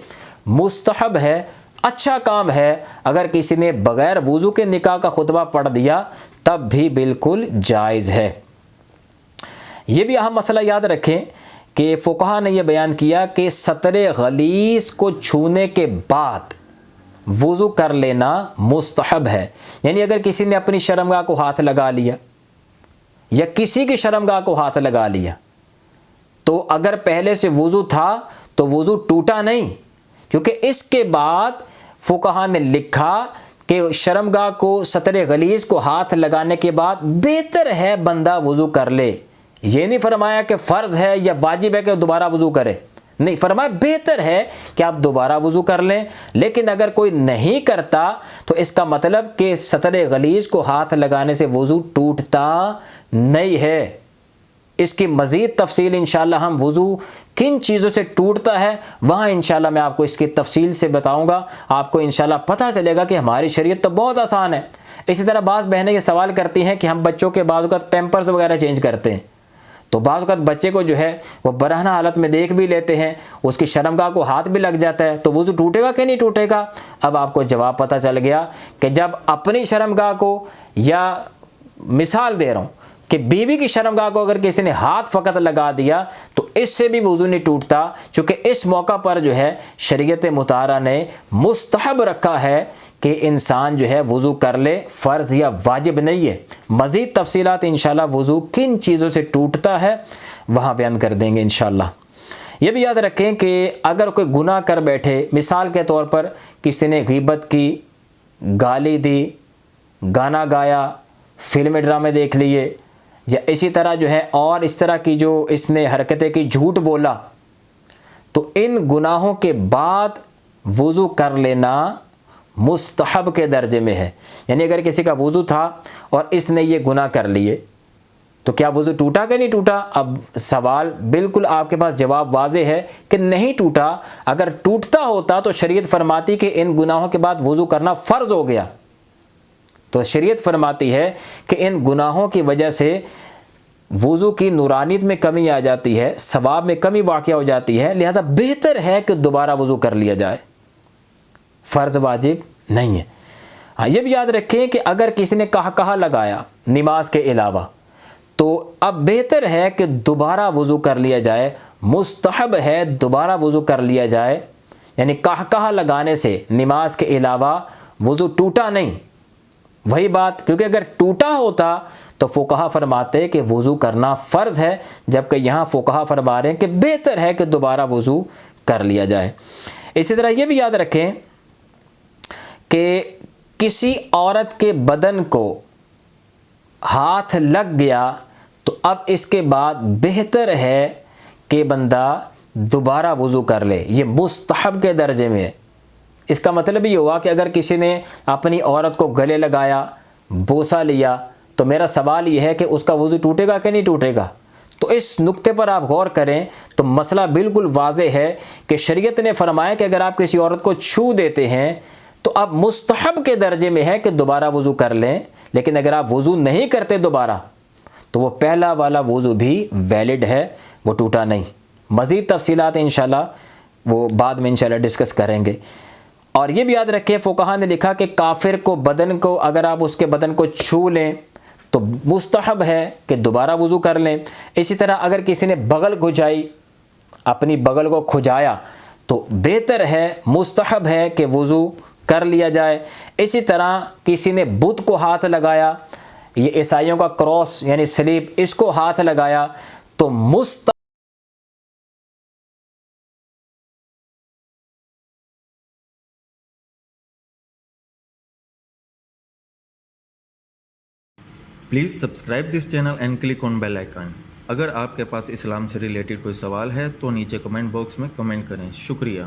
مستحب ہے، اچھا کام ہے۔ اگر کسی نے بغیر وضو کے نکاح کا خطبہ پڑھ دیا تب بھی بالکل جائز ہے۔ یہ بھی اہم مسئلہ یاد رکھیں کہ فقہا نے یہ بیان کیا کہ سطر غلیظ کو چھونے کے بعد وضو کر لینا مستحب ہے، یعنی اگر کسی نے اپنی شرمگاہ کو ہاتھ لگا لیا یا کسی کی شرمگاہ کو ہاتھ لگا لیا، تو اگر پہلے سے وضو تھا تو وضو ٹوٹا نہیں، کیونکہ اس کے بعد فقہا نے لکھا کہ شرمگاہ کو سطر غلیظ کو ہاتھ لگانے کے بعد بہتر ہے بندہ وضو کر لے۔ یہ نہیں فرمایا کہ فرض ہے یا واجب ہے کہ دوبارہ وضو کرے، نہیں، فرمایا بہتر ہے کہ آپ دوبارہ وضو کر لیں۔ لیکن اگر کوئی نہیں کرتا تو اس کا مطلب کہ سطر غلیظ کو ہاتھ لگانے سے وضو ٹوٹتا نہیں ہے۔ اس کی مزید تفصیل انشاءاللہ ہم وضو کن چیزوں سے ٹوٹتا ہے وہاں انشاءاللہ میں آپ کو اس کی تفصیل سے بتاؤں گا، آپ کو انشاءاللہ پتہ چلے گا کہ ہماری شریعت تو بہت آسان ہے۔ اسی طرح بعض بہنیں یہ سوال کرتی ہیں کہ ہم بچوں کے بعض اوقات پیمپرز وغیرہ چینج کرتے ہیں، تو بعض اوقات بچے کو جو ہے وہ برہنہ حالت میں دیکھ بھی لیتے ہیں، اس کی شرمگاہ کو ہاتھ بھی لگ جاتا ہے، تو وضو ٹوٹے گا کہ نہیں ٹوٹے گا؟ اب آپ کو جواب پتہ چل گیا کہ جب اپنی شرمگاہ کو، یا مثال دے رہا ہوں کہ بیوی کی شرمگاہ کو اگر کسی نے ہاتھ فقط لگا دیا تو اس سے بھی وضو نہیں ٹوٹتا، چونکہ اس موقع پر جو ہے شریعت مطہرہ نے مستحب رکھا ہے کہ انسان جو ہے وضو کر لے، فرض یا واجب نہیں ہے۔ مزید تفصیلات انشاءاللہ وضو کن چیزوں سے ٹوٹتا ہے وہاں بیان کر دیں گے انشاءاللہ۔ یہ بھی یاد رکھیں کہ اگر کوئی گناہ کر بیٹھے، مثال کے طور پر کسی نے غیبت کی، گالی دی، گانا گایا، فلم ڈرامے دیکھ لیے، یا اسی طرح جو ہے اور اس طرح کی جو اس نے حرکتیں کی، جھوٹ بولا، تو ان گناہوں کے بعد وضو کر لینا مستحب کے درجے میں ہے۔ یعنی اگر کسی کا وضو تھا اور اس نے یہ گناہ کر لیے تو کیا وضو ٹوٹا کہ نہیں ٹوٹا؟ اب سوال بالکل آپ کے پاس جواب واضح ہے کہ نہیں ٹوٹا۔ اگر ٹوٹتا ہوتا تو شریعت فرماتی کہ ان گناہوں کے بعد وضو کرنا فرض ہو گیا، تو شریعت فرماتی ہے کہ ان گناہوں کی وجہ سے وضو کی نورانیت میں کمی آ جاتی ہے، ثواب میں کمی واقع ہو جاتی ہے، لہذا بہتر ہے کہ دوبارہ وضو کر لیا جائے، فرض واجب نہیں ہے۔ ہاں یہ بھی یاد رکھیں کہ اگر کسی نے کہا لگایا نماز کے علاوہ تو اب بہتر ہے کہ دوبارہ وضو کر لیا جائے، مستحب ہے دوبارہ وضو کر لیا جائے، یعنی کہا لگانے سے نماز کے علاوہ وضو ٹوٹا نہیں۔ وہی بات، کیونکہ اگر ٹوٹا ہوتا تو فقہا فرماتے کہ وضو کرنا فرض ہے، جبکہ یہاں فقہا فرما رہے ہیں کہ بہتر ہے کہ دوبارہ وضو کر لیا جائے۔ اسی طرح یہ بھی یاد رکھیں کہ کسی عورت کے بدن کو ہاتھ لگ گیا تو اب اس کے بعد بہتر ہے کہ بندہ دوبارہ وضو کر لے، یہ مستحب کے درجے میں ہے۔ اس کا مطلب یہ ہوا کہ اگر کسی نے اپنی عورت کو گلے لگایا، بوسہ لیا، تو میرا سوال یہ ہے کہ اس کا وضو ٹوٹے گا کہ نہیں ٹوٹے گا؟ تو اس نقطے پر آپ غور کریں تو مسئلہ بالکل واضح ہے کہ شریعت نے فرمایا کہ اگر آپ کسی عورت کو چھو دیتے ہیں تو اب مستحب کے درجے میں ہے کہ دوبارہ وضو کر لیں، لیکن اگر آپ وضو نہیں کرتے دوبارہ تو وہ پہلا والا وضو بھی ویلڈ ہے، وہ ٹوٹا نہیں۔ مزید تفصیلات انشاءاللہ وہ بعد میں انشاءاللہ ڈسکس کریں گے۔ اور یہ بھی یاد رکھیں فقہا نے لکھا کہ کافر کو بدن کو اگر آپ اس کے بدن کو چھو لیں تو مستحب ہے کہ دوبارہ وضو کر لیں۔ اسی طرح اگر کسی نے بغل کھجائی، اپنی بغل کو کھجایا تو بہتر ہے، مستحب ہے کہ وضو کر لیا جائے۔ اسی طرح کسی نے بت کو ہاتھ لگایا، یہ عیسائیوں کا کراس یعنی سلیب، اس کو ہاتھ لگایا تو please subscribe this channel and click on bell icon. اگر آپ کے پاس اسلام سے ریلیٹڈ کوئی سوال ہے تو نیچے کمنٹ باکس میں کمنٹ کریں۔ شکریہ۔